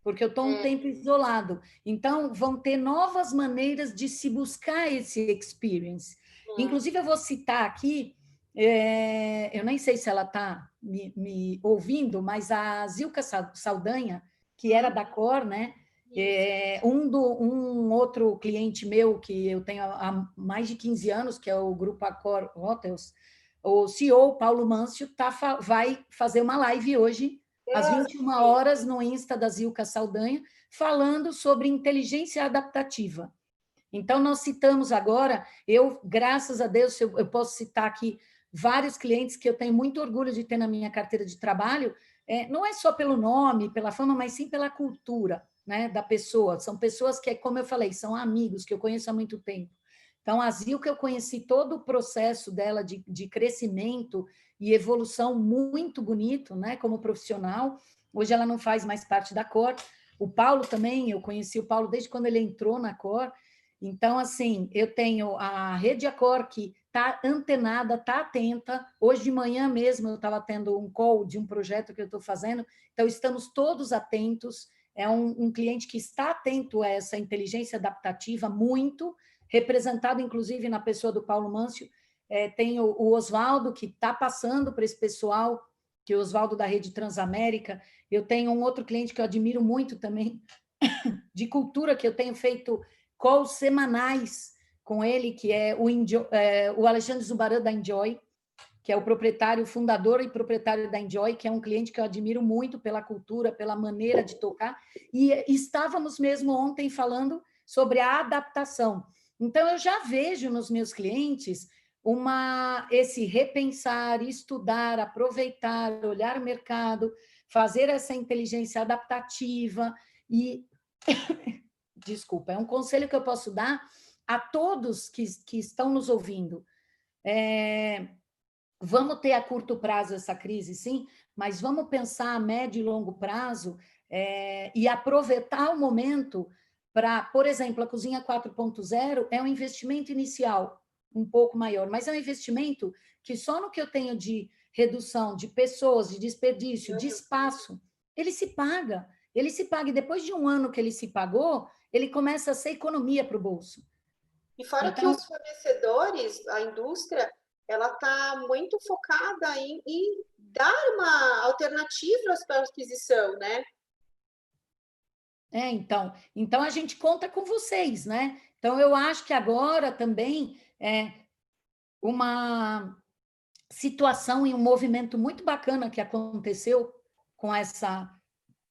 porque eu estou um é, tempo isolado. Então, vão ter novas maneiras de se buscar esse experience. é. Inclusive, eu vou citar aqui eu nem sei se ela está me ouvindo, mas a Zilka Saldanha, que era Uhum. da Cor, né? Isso. Um outro cliente meu que eu tenho há mais de 15 anos, que é o Grupo Accor Hotels, o CEO, Paulo Mâncio, vai fazer uma live hoje, às É, 21 horas, no Insta da Zilka Saldanha, falando sobre inteligência adaptativa. Então, nós citamos agora, graças a Deus, eu posso citar aqui vários clientes que eu tenho muito orgulho de ter na minha carteira de trabalho, não é só pelo nome, pela fama, mas sim pela cultura, né, da pessoa. São pessoas que, como eu falei, são amigos que eu conheço há muito tempo. Então, a Zil, que eu conheci todo o processo dela de crescimento e evolução muito bonito, né, como profissional. Hoje ela não faz mais parte da Cor. O Paulo também, eu conheci o Paulo desde quando ele entrou na Cor. Então, assim, eu tenho a Rede Accor que está antenada, está atenta. Hoje de manhã mesmo eu estava tendo um call de um projeto que eu estou fazendo, então estamos todos atentos. É um cliente que está atento a essa inteligência adaptativa muito, representado inclusive na pessoa do Paulo Mâncio. Tem o Oswaldo, que está passando para esse pessoal, que é o Oswaldo da Rede Transamérica. Eu tenho um outro cliente que eu admiro muito também, de cultura, que eu tenho feito calls semanais com ele, que é o Alexandre Zubaran da Enjoy, que é o proprietário, fundador e proprietário da Enjoy, que é um cliente que eu admiro muito pela cultura, pela maneira de tocar, e estávamos mesmo ontem falando sobre a adaptação. Então, eu já vejo nos meus clientes esse repensar, estudar, aproveitar, olhar o mercado, fazer essa inteligência adaptativa e desculpa, é um conselho que eu posso dar a todos que estão nos ouvindo. Vamos ter a curto prazo essa crise, sim, mas vamos pensar a médio e longo prazo e aproveitar o momento para, por exemplo, a Cozinha 4.0 é um investimento inicial um pouco maior, mas é um investimento que só no que eu tenho de redução de pessoas, de desperdício, de espaço, ele se paga. Ele se paga, e depois de um ano que ele se pagou, ele começa a ser economia para o bolso. E fora que Então, os fornecedores, a indústria, ela está muito focada em dar uma alternativa para a aquisição, né? Então a gente conta com vocês, né? Então eu acho que agora também uma situação e um movimento muito bacana que aconteceu com essa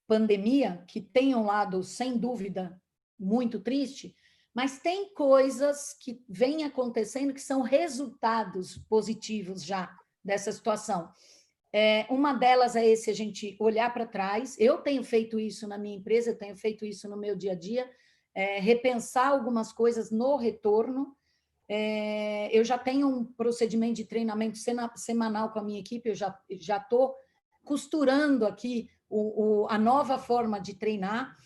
pandemia, que tem um lado, sem dúvida, muito triste, mas tem coisas que vêm acontecendo que são resultados positivos já dessa situação. Uma delas é esse, a gente olhar para trás. Eu tenho feito isso na minha empresa, eu tenho feito isso no meu dia a dia, repensar algumas coisas no retorno. Eu já tenho um procedimento de treinamento semanal com a minha equipe, eu já estou costurando aqui a nova forma de treinar.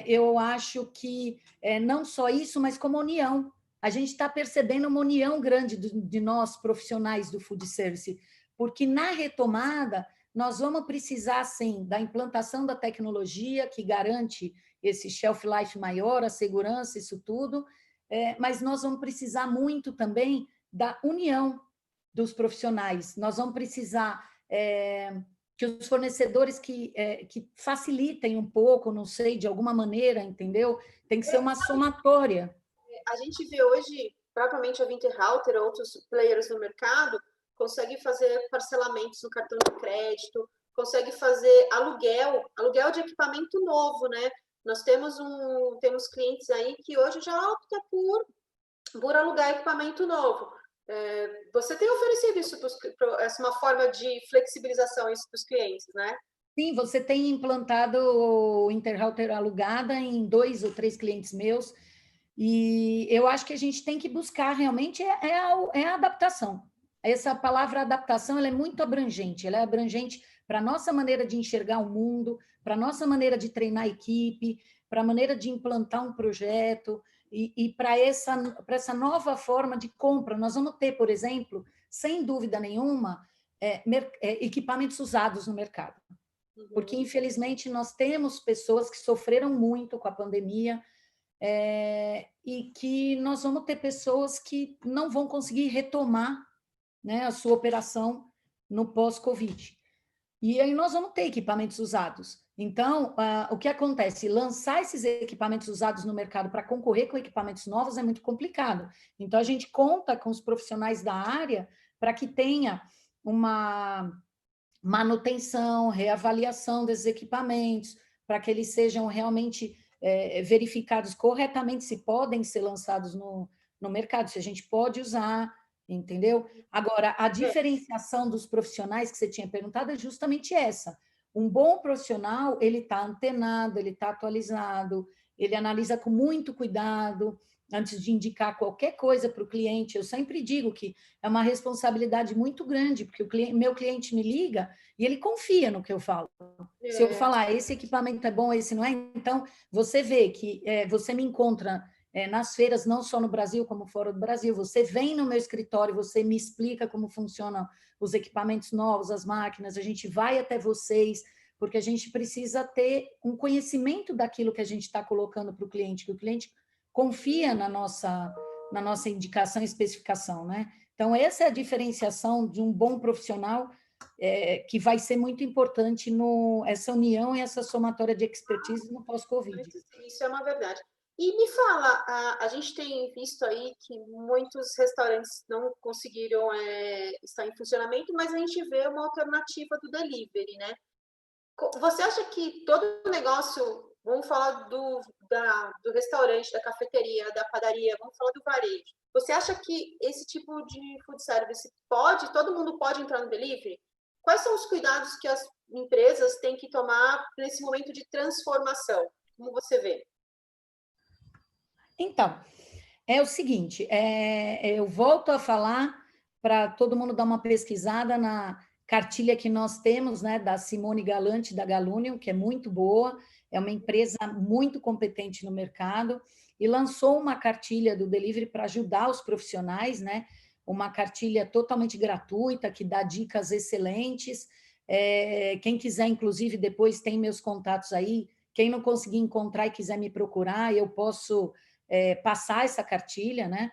Eu acho que não só isso, mas como união. A gente está percebendo uma união grande de nós, profissionais do food service, porque na retomada nós vamos precisar, sim, da implantação da tecnologia que garante esse shelf life maior, a segurança, isso tudo, mas nós vamos precisar muito também da união dos profissionais. Nós vamos precisar que os fornecedores que facilitem um pouco, não sei, de alguma maneira, entendeu? Tem que ser uma somatória. A gente vê hoje, propriamente a Winterhalter, outros players no mercado, consegue fazer parcelamentos no cartão de crédito, consegue fazer aluguel de equipamento novo, né? Nós temos clientes aí que hoje já optam por alugar equipamento novo. Você tem oferecido isso, essa uma forma de flexibilização isso para os clientes, né? Sim, você tem implantado o Interhalter alugada em 2 ou 3 clientes meus, e eu acho que a gente tem que buscar realmente a adaptação. Essa palavra adaptação, ela é muito abrangente, ela é abrangente para a nossa maneira de enxergar o mundo, para a nossa maneira de treinar a equipe, para a maneira de implantar um projeto, e para essa nova forma de compra. Nós vamos ter, por exemplo, sem dúvida nenhuma, equipamentos usados no mercado. Porque, infelizmente, nós temos pessoas que sofreram muito com a pandemia, e que nós vamos ter pessoas que não vão conseguir retomar, né, a sua operação no pós-Covid. E aí nós vamos ter equipamentos usados. Então, o que acontece? Lançar esses equipamentos usados no mercado para concorrer com equipamentos novos é muito complicado. Então, a gente conta com os profissionais da área para que tenha uma manutenção, reavaliação desses equipamentos, para que eles sejam realmente verificados corretamente se podem ser lançados no mercado, se a gente pode usar, entendeu? Agora, a diferenciação dos profissionais que você tinha perguntado é justamente essa. Um bom profissional, ele está antenado, ele está atualizado, ele analisa com muito cuidado, antes de indicar qualquer coisa para o cliente. Eu sempre digo que é uma responsabilidade muito grande, porque meu cliente me liga e ele confia no que eu falo. Se eu falar, esse equipamento é bom, esse não é, então você vê que você me encontra nas feiras, não só no Brasil, como fora do Brasil, você vem no meu escritório, você me explica como funcionam os equipamentos novos, as máquinas, a gente vai até vocês, porque a gente precisa ter um conhecimento daquilo que a gente está colocando para o cliente, que o cliente confia na nossa indicação e especificação, né? Então, essa é a diferenciação de um bom profissional, que vai ser muito importante essa união e essa somatória de expertise no pós-Covid. Isso é uma verdade. E me fala, a gente tem visto aí que muitos restaurantes não conseguiram estar em funcionamento, mas a gente vê uma alternativa do delivery, né? Você acha que todo negócio, vamos falar do restaurante, da cafeteria, da padaria, vamos falar do varejo, você acha que esse tipo de food service todo mundo pode entrar no delivery? Quais são os cuidados que as empresas têm que tomar nesse momento de transformação? Como você vê? Então, é o seguinte, eu volto a falar para todo mundo dar uma pesquisada na cartilha que nós temos, né, da Simone Galante, da Galunium, que é muito boa, é uma empresa muito competente no mercado, e lançou uma cartilha do delivery para ajudar os profissionais, né, uma cartilha totalmente gratuita, que dá dicas excelentes. Quem quiser, inclusive, depois tem meus contatos aí, quem não conseguir encontrar e quiser me procurar, eu posso passar essa cartilha, né?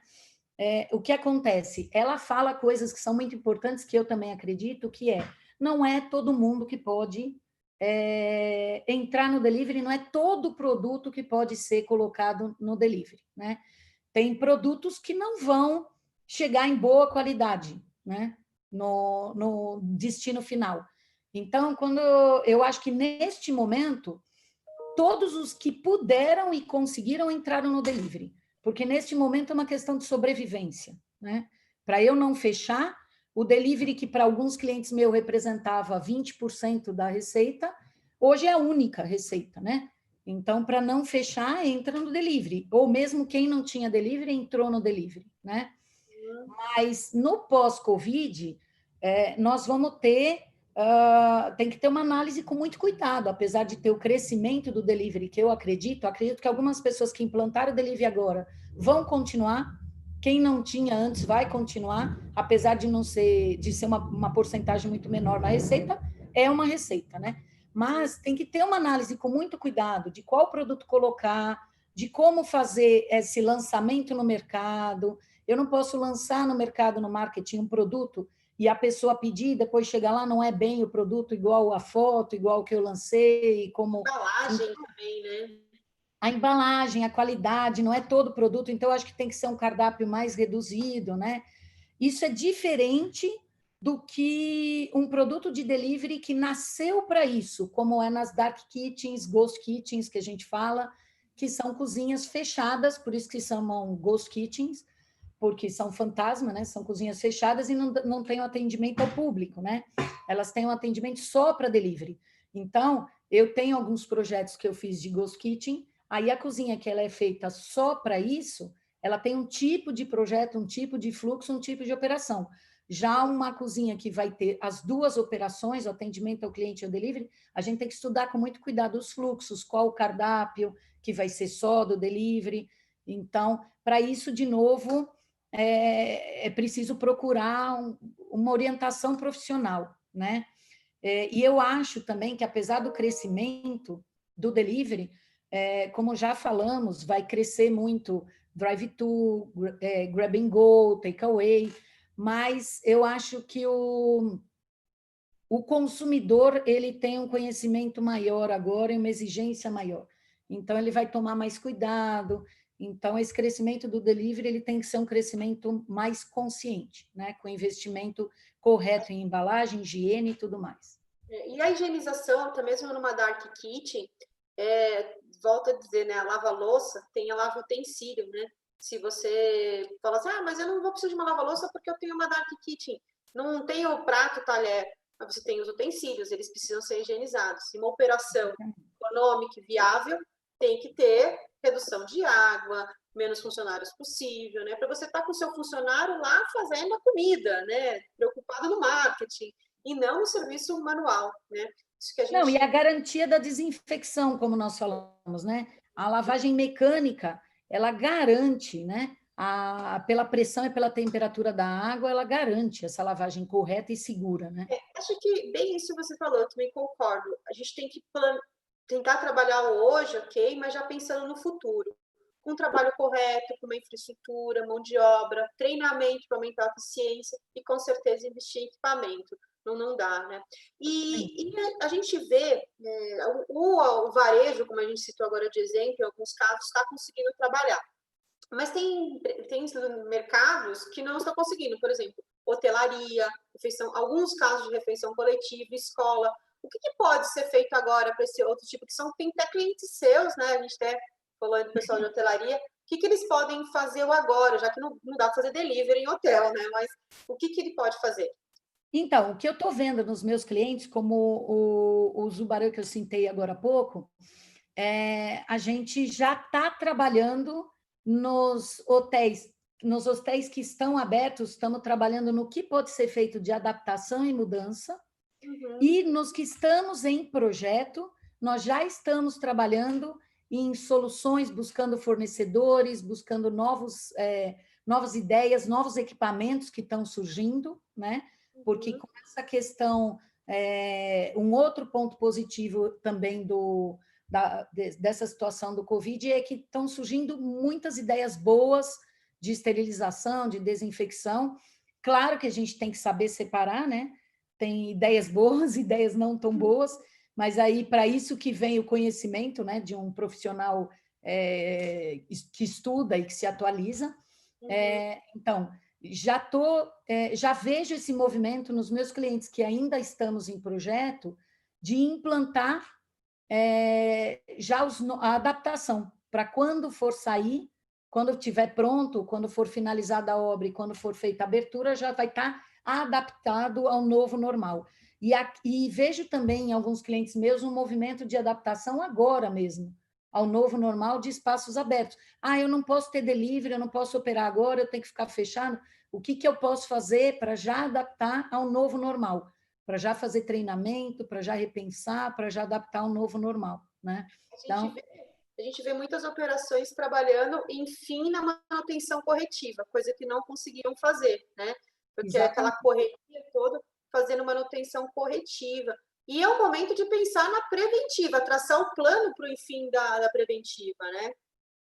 O que acontece? Ela fala coisas que são muito importantes, que eu também acredito, que não é todo mundo que pode entrar no delivery, não é todo produto que pode ser colocado no delivery, né? Tem produtos que não vão chegar em boa qualidade, né? no destino final. Então, eu acho que neste momento, todos os que puderam e conseguiram entraram no delivery, porque neste momento é uma questão de sobrevivência, né? Para eu não fechar, o delivery que para alguns clientes meus representava 20% da receita, hoje é a única receita, né? Então, para não fechar, entra no delivery, ou mesmo quem não tinha delivery entrou no delivery, né? Mas no pós-Covid, nós vamos ter, tem que ter uma análise com muito cuidado, apesar de ter o crescimento do delivery, que eu acredito que algumas pessoas que implantaram o delivery agora vão continuar, quem não tinha antes vai continuar, apesar de não ser, de ser uma porcentagem muito menor na receita, é uma receita, né? Mas tem que ter uma análise com muito cuidado de qual produto colocar, de como fazer esse lançamento no mercado. Eu não posso lançar no mercado, no marketing, um produto e a pessoa pedir, depois chegar lá, não é bem o produto igual a foto, igual que eu lancei, como... Embalagem também, né? A embalagem, a qualidade, não é todo produto, então eu acho que tem que ser um cardápio mais reduzido, né? Isso é diferente do que um produto de delivery que nasceu para isso, como é nas dark kitchens, ghost kitchens, que a gente fala, que são cozinhas fechadas, por isso que chamam ghost kitchens, porque são fantasma, né? São cozinhas fechadas e não tem um atendimento ao público, né? Elas têm um atendimento só para delivery. Então, eu tenho alguns projetos que eu fiz de ghost kitchen, aí a cozinha que ela é feita só para isso, ela tem um tipo de projeto, um tipo de fluxo, um tipo de operação. Já uma cozinha que vai ter as duas operações, o atendimento ao cliente e o delivery, a gente tem que estudar com muito cuidado os fluxos, qual o cardápio que vai ser só do delivery. Então, para isso, de novo, é preciso procurar uma orientação profissional, né? E eu acho também que, apesar do crescimento do delivery, como já falamos, vai crescer muito drive-thru, grab and go, takeaway, mas eu acho que o consumidor ele tem um conhecimento maior agora e uma exigência maior. Então, ele vai tomar mais cuidado. Então, esse crescimento do delivery ele tem que ser um crescimento mais consciente, né? Com investimento correto em embalagem, higiene e tudo mais. E a higienização, até mesmo numa dark kitchen, volta a dizer, né? A lava-louça tem a lava-utensílio, né? Se você fala assim, mas eu não vou precisar de uma lava-louça porque eu tenho uma dark kitchen. Não tem o prato, o talher, mas você tem os utensílios, eles precisam ser higienizados. E uma operação econômica e viável tem que ter redução de água, menos funcionários possível, né? Para você estar com o seu funcionário lá fazendo a comida, né? Preocupado no marketing e não no serviço manual, né? Isso que a gente... Não, e a garantia da desinfecção, como nós falamos, né? A lavagem mecânica, ela garante, né? Pela pressão e pela temperatura da água, ela garante essa lavagem correta e segura, né? Acho que bem isso que você falou, eu também concordo. A gente tem que tentar trabalhar hoje, ok, mas já pensando no futuro. Com um trabalho correto, com uma infraestrutura, mão de obra, treinamento para aumentar a eficiência e, com certeza, investir em equipamento. Não dá, né? E a gente vê o varejo, como a gente citou agora de exemplo, em alguns casos, está conseguindo trabalhar. Mas tem mercados que não estão conseguindo, por exemplo, hotelaria, refeição, alguns casos de refeição coletiva, escola. O que pode ser feito agora para esse outro tipo, que tem até clientes seus, né? A gente até falou do pessoal de hotelaria. O que eles podem fazer agora, já que não dá para fazer delivery em hotel, né? Mas o que ele pode fazer? Então, o que eu estou vendo nos meus clientes, como o Zubarão que eu citei agora há pouco, a gente já está trabalhando nos hotéis que estão abertos, estamos trabalhando no que pode ser feito de adaptação e mudança, e nos que estamos em projeto, nós já estamos trabalhando em soluções, buscando fornecedores, buscando novas ideias, novos equipamentos que estão surgindo, né? Porque com essa questão, um outro ponto positivo também dessa situação do Covid é que estão surgindo muitas ideias boas de esterilização, de desinfecção. Claro que a gente tem que saber separar, né? Tem ideias boas, ideias não tão boas, mas aí para isso que vem o conhecimento, né, de um profissional que estuda e que se atualiza. Então, já vejo esse movimento nos meus clientes que ainda estamos em projeto de implantar a adaptação para quando for sair, quando estiver pronto, quando for finalizada a obra e quando for feita a abertura, já vai estar adaptado ao novo normal. E vejo também em alguns clientes meus um movimento de adaptação agora mesmo, ao novo normal de espaços abertos. Eu não posso ter delivery, eu não posso operar agora, eu tenho que ficar fechado. O que eu posso fazer para já adaptar ao novo normal? Para já fazer treinamento, para já repensar, para já adaptar ao novo normal, né? A gente vê muitas operações trabalhando, enfim, na manutenção corretiva, coisa que não conseguiam fazer, né? Porque é aquela correria toda fazendo manutenção corretiva. E é o momento de pensar na preventiva, traçar o plano para o fim da preventiva, né?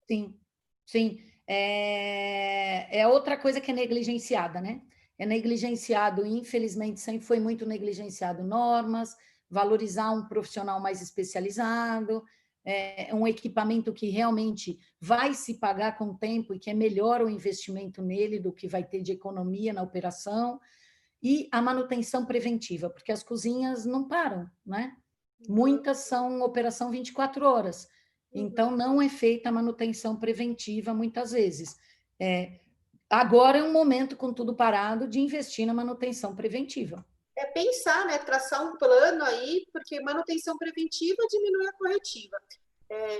Sim, sim. É outra coisa que é negligenciada, né? É negligenciado, infelizmente, sempre foi muito negligenciado normas, valorizar um profissional mais especializado, um equipamento que realmente vai se pagar com o tempo e que é melhor o investimento nele do que vai ter de economia na operação, e a manutenção preventiva, porque as cozinhas não param, né? Muitas são operação 24 horas, então não é feita a manutenção preventiva muitas vezes. Agora é um momento, com tudo parado, de investir na manutenção preventiva. É pensar, né? Traçar um plano aí, porque manutenção preventiva diminui a corretiva.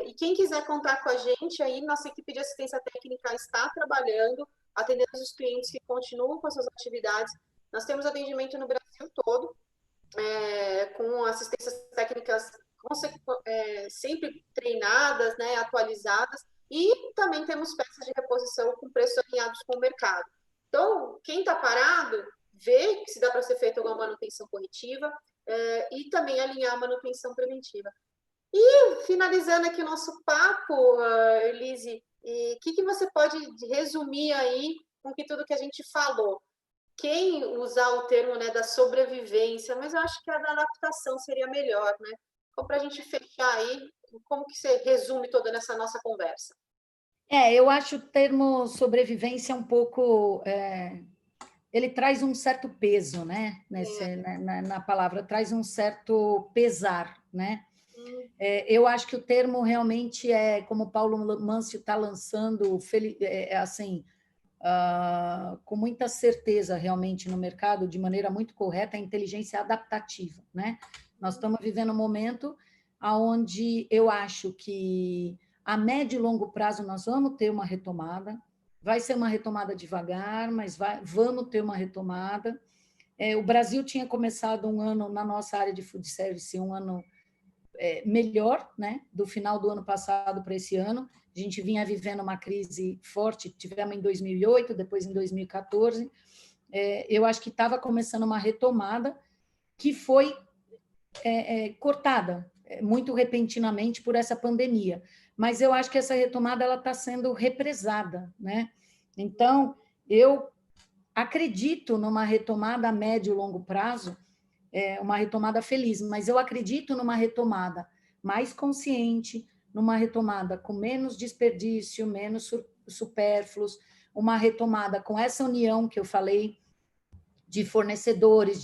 E quem quiser contar com a gente aí, nossa equipe de assistência técnica está trabalhando, atendendo os clientes que continuam com as suas atividades. Nós temos atendimento no Brasil todo, com assistências técnicas sempre treinadas, né, atualizadas, e também temos peças de reposição com preços alinhados com o mercado. Então, quem está parado, vê se dá para ser feita alguma manutenção corretiva e também alinhar a manutenção preventiva. E finalizando aqui o nosso papo, Elise, o que você pode resumir aí com tudo que a gente falou? Quem usar o termo, né, da sobrevivência, mas eu acho que a da adaptação seria melhor, né? Então, para a gente fechar aí, como que você resume toda essa nossa conversa? Eu acho o termo sobrevivência um pouco... ele traz um certo peso, né? Na palavra, traz um certo pesar, né? Eu acho que o termo realmente como o Paulo Mâncio está lançando, assim, com muita certeza realmente no mercado, de maneira muito correta, a inteligência adaptativa, né? Nós estamos vivendo um momento onde eu acho que a médio e longo prazo nós vamos ter uma retomada, vai ser uma retomada devagar, mas vamos ter uma retomada. O Brasil tinha começado um ano, na nossa área de food service, um ano melhor, né? Do final do ano passado para esse ano. A gente vinha vivendo uma crise forte, tivemos em 2008, depois em 2014. Eu acho que estava começando uma retomada que foi cortada muito repentinamente por essa pandemia. Mas eu acho que essa retomada ela está sendo represada, né? Então, eu acredito numa retomada a médio e longo prazo, uma retomada feliz, mas eu acredito numa retomada mais consciente, numa retomada com menos desperdício, menos supérfluos, uma retomada com essa união que eu falei de fornecedores,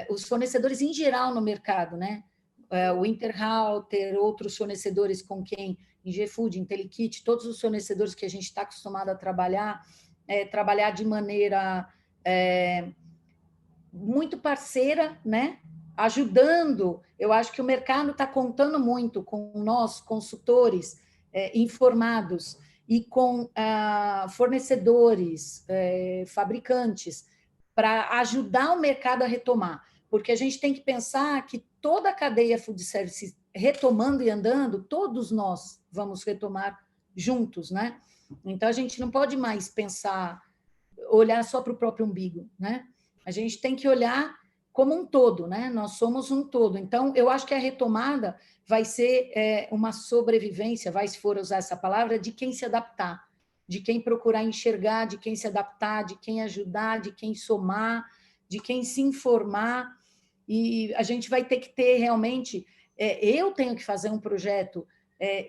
os fornecedores em geral no mercado, né? O Interhalter, outros fornecedores com quem, Ingefood, Intelikit, todos os fornecedores que a gente está acostumado a trabalhar de maneira muito parceira, né? Ajudando. Eu acho que o mercado está contando muito com nós, consultores informados, e com fornecedores, fabricantes, para ajudar o mercado a retomar. Porque a gente tem que pensar que toda a cadeia food service retomando e andando, todos nós vamos retomar juntos, né? Então, a gente não pode mais pensar, olhar só para o próprio umbigo, né? A gente tem que olhar como um todo, né? Nós somos um todo. Então, eu acho que a retomada vai ser uma sobrevivência, se for usar essa palavra, de quem se adaptar, de quem procurar enxergar, de quem se adaptar, de quem ajudar, de quem somar, de quem se informar. E a gente vai ter que ter realmente... eu tenho que fazer um projeto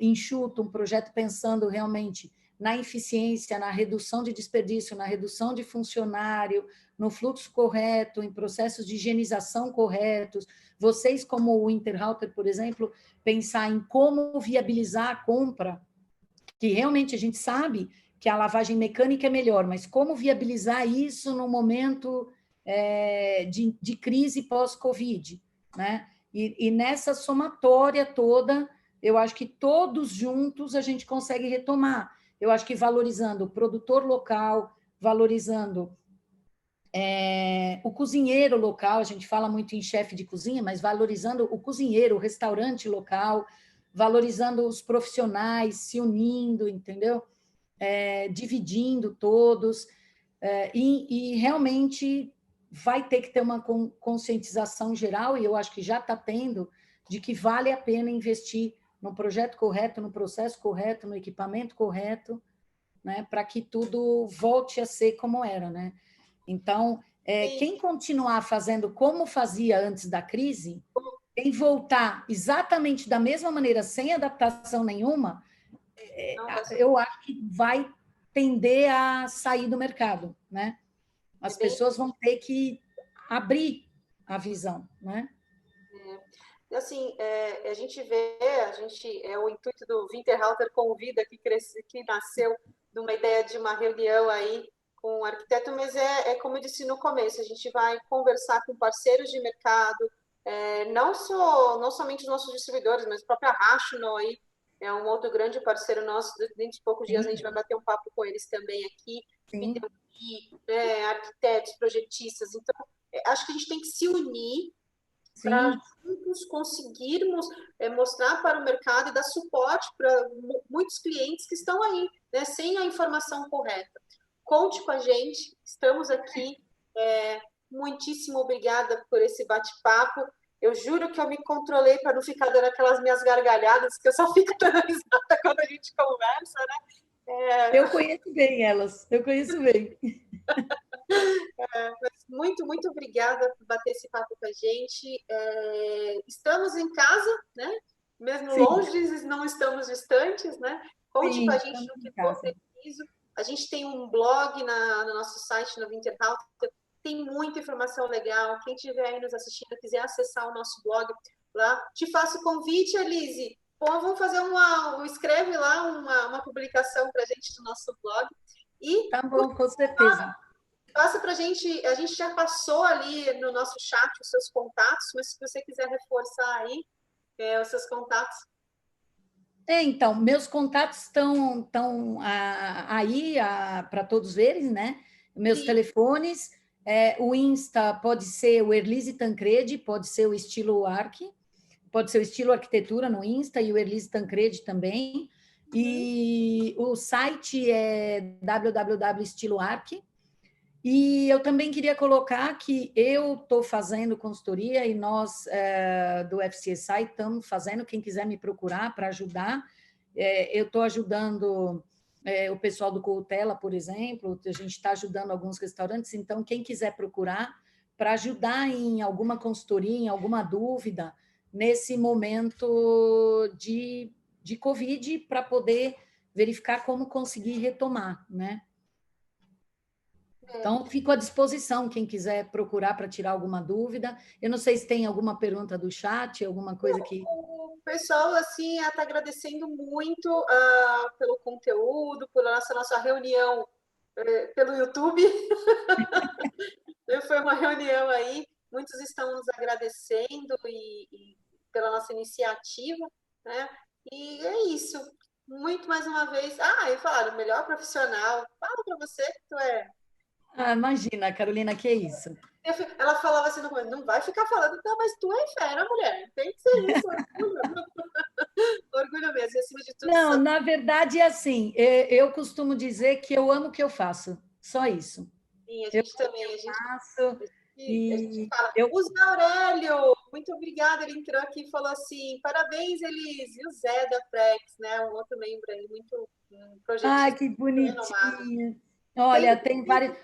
enxuto, um projeto pensando realmente na eficiência, na redução de desperdício, na redução de funcionário, no fluxo correto, em processos de higienização corretos. Vocês, como o Winterhalter, por exemplo, pensar em como viabilizar a compra, que realmente a gente sabe que a lavagem mecânica é melhor, mas como viabilizar isso no momento de crise pós-Covid, né? E nessa somatória toda, eu acho que todos juntos a gente consegue retomar. Eu acho que valorizando o produtor local, valorizando o cozinheiro local, a gente fala muito em chefe de cozinha, mas valorizando o cozinheiro, o restaurante local, valorizando os profissionais, se unindo, entendeu? Dividindo todos, e realmente vai ter que ter uma conscientização geral, e eu acho que já está tendo, de que vale a pena investir no projeto correto, no processo correto, no equipamento correto, né, para que tudo volte a ser como era, né? Então, quem continuar fazendo como fazia antes da crise, quem voltar exatamente da mesma maneira, sem adaptação nenhuma, eu acho que vai tender a sair do mercado, né? As pessoas vão ter que abrir a visão, né? Assim, a gente vê, o intuito do Winterhalter Convida, que nasceu de uma ideia de uma reunião aí com o arquiteto, mas como eu disse no começo, a gente vai conversar com parceiros de mercado, não somente os nossos distribuidores, mas a própria Rational aí, é um outro grande parceiro nosso. Dentro de poucos dias a gente vai bater um papo com eles também aqui, arquitetos, projetistas. Então, acho que a gente tem que se unir para juntos conseguirmos mostrar para o mercado e dar suporte para muitos clientes que estão aí, né, sem a informação correta. Conte com a gente, estamos aqui. Muitíssimo obrigada por esse bate-papo. Eu juro que eu me controlei para não ficar dando aquelas minhas gargalhadas, que eu só fico dando risada quando a gente conversa, né? Eu conheço bem elas, eu conheço bem. Muito, muito obrigada por bater esse papo com a gente. Estamos em casa, né? Mesmo longe, não estamos distantes, né? Conte com a gente no que for preciso. A gente tem um blog no nosso site, no Winterhalter, tem muita informação legal. Quem estiver aí nos assistindo, quiser acessar o nosso blog lá, te faço o convite, Elise. Bom, vamos fazer escreve lá uma publicação para a gente no nosso blog. E, tá bom, com certeza. Passa para a gente já passou ali no nosso chat os seus contatos, mas se você quiser reforçar aí os seus contatos. Então, meus contatos estão aí para todos verem, né? Meus telefones, o Insta pode ser o Erlise Tancredi, pode ser o Estilo Arc, pode ser o Estilo Arquitetura no Insta e o Erlise Tancredi também. E o site é www.estiloarc. E eu também queria colocar que eu estou fazendo consultoria e nós do FCSI estamos fazendo, quem quiser me procurar para ajudar. Eu estou ajudando o pessoal do Coutela, por exemplo, a gente está ajudando alguns restaurantes, então quem quiser procurar para ajudar em alguma consultoria, em alguma dúvida, nesse momento de Covid, para poder verificar como conseguir retomar, né? Então, fico à disposição, quem quiser procurar para tirar alguma dúvida. Eu não sei se tem alguma pergunta do chat, alguma coisa que... O pessoal, assim, está agradecendo muito pelo conteúdo, pela nossa reunião pelo YouTube. Foi uma reunião aí, muitos estão nos agradecendo e pela nossa iniciativa, né? E é isso. Muito mais uma vez. E falaram, melhor profissional. Fala para você que tu é. Imagina, Carolina, que é isso? Ela falava assim no começo, não vai ficar falando, não, mas tu é fera, mulher, tem que ser isso, orgulho. Orgulho mesmo, e acima de tudo... Não, na verdade é assim, eu costumo dizer que eu amo o que eu faço, só isso. Sim, a gente também, a gente fala. Eu... O Zé Aurélio, muito obrigada, ele entrou aqui e falou assim, parabéns, Elise, e o Zé da Frex, né, um outro membro aí, muito projetista. que bonitinho. Olha, tem vários...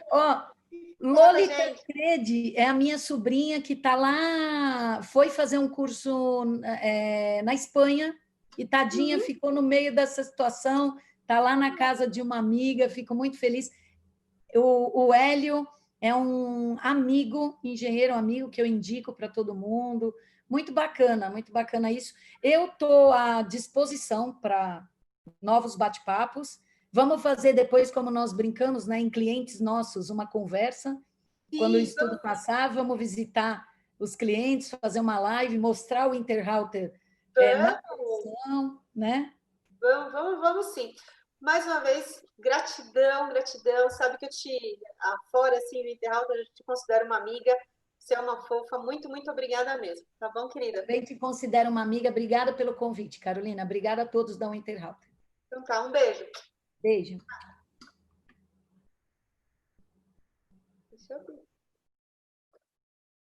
Loli Tancredi é a minha sobrinha que está lá, foi fazer um curso na Espanha e tadinha ficou no meio dessa situação, está lá na casa de uma amiga, fico muito feliz. O Hélio é um amigo, engenheiro amigo, que eu indico para todo mundo. Muito bacana isso. Eu estou à disposição para novos bate-papos. Vamos fazer depois, como nós brincamos, né, em clientes nossos, uma conversa. Quando o Sim, estudo passar, vamos visitar os clientes, fazer uma live, mostrar o Interhalter na vamos, produção, né? vamos sim. Mais uma vez, gratidão, gratidão. Sabe que eu fora assim, no Interalta, eu te considero uma amiga. Você é uma fofa. Muito, muito obrigada mesmo. Tá bom, querida? Também te considero uma amiga. Obrigada pelo convite, Carolina. Obrigada a todos da Interhalter. Então tá, um beijo. Beijo. Deixa eu ver.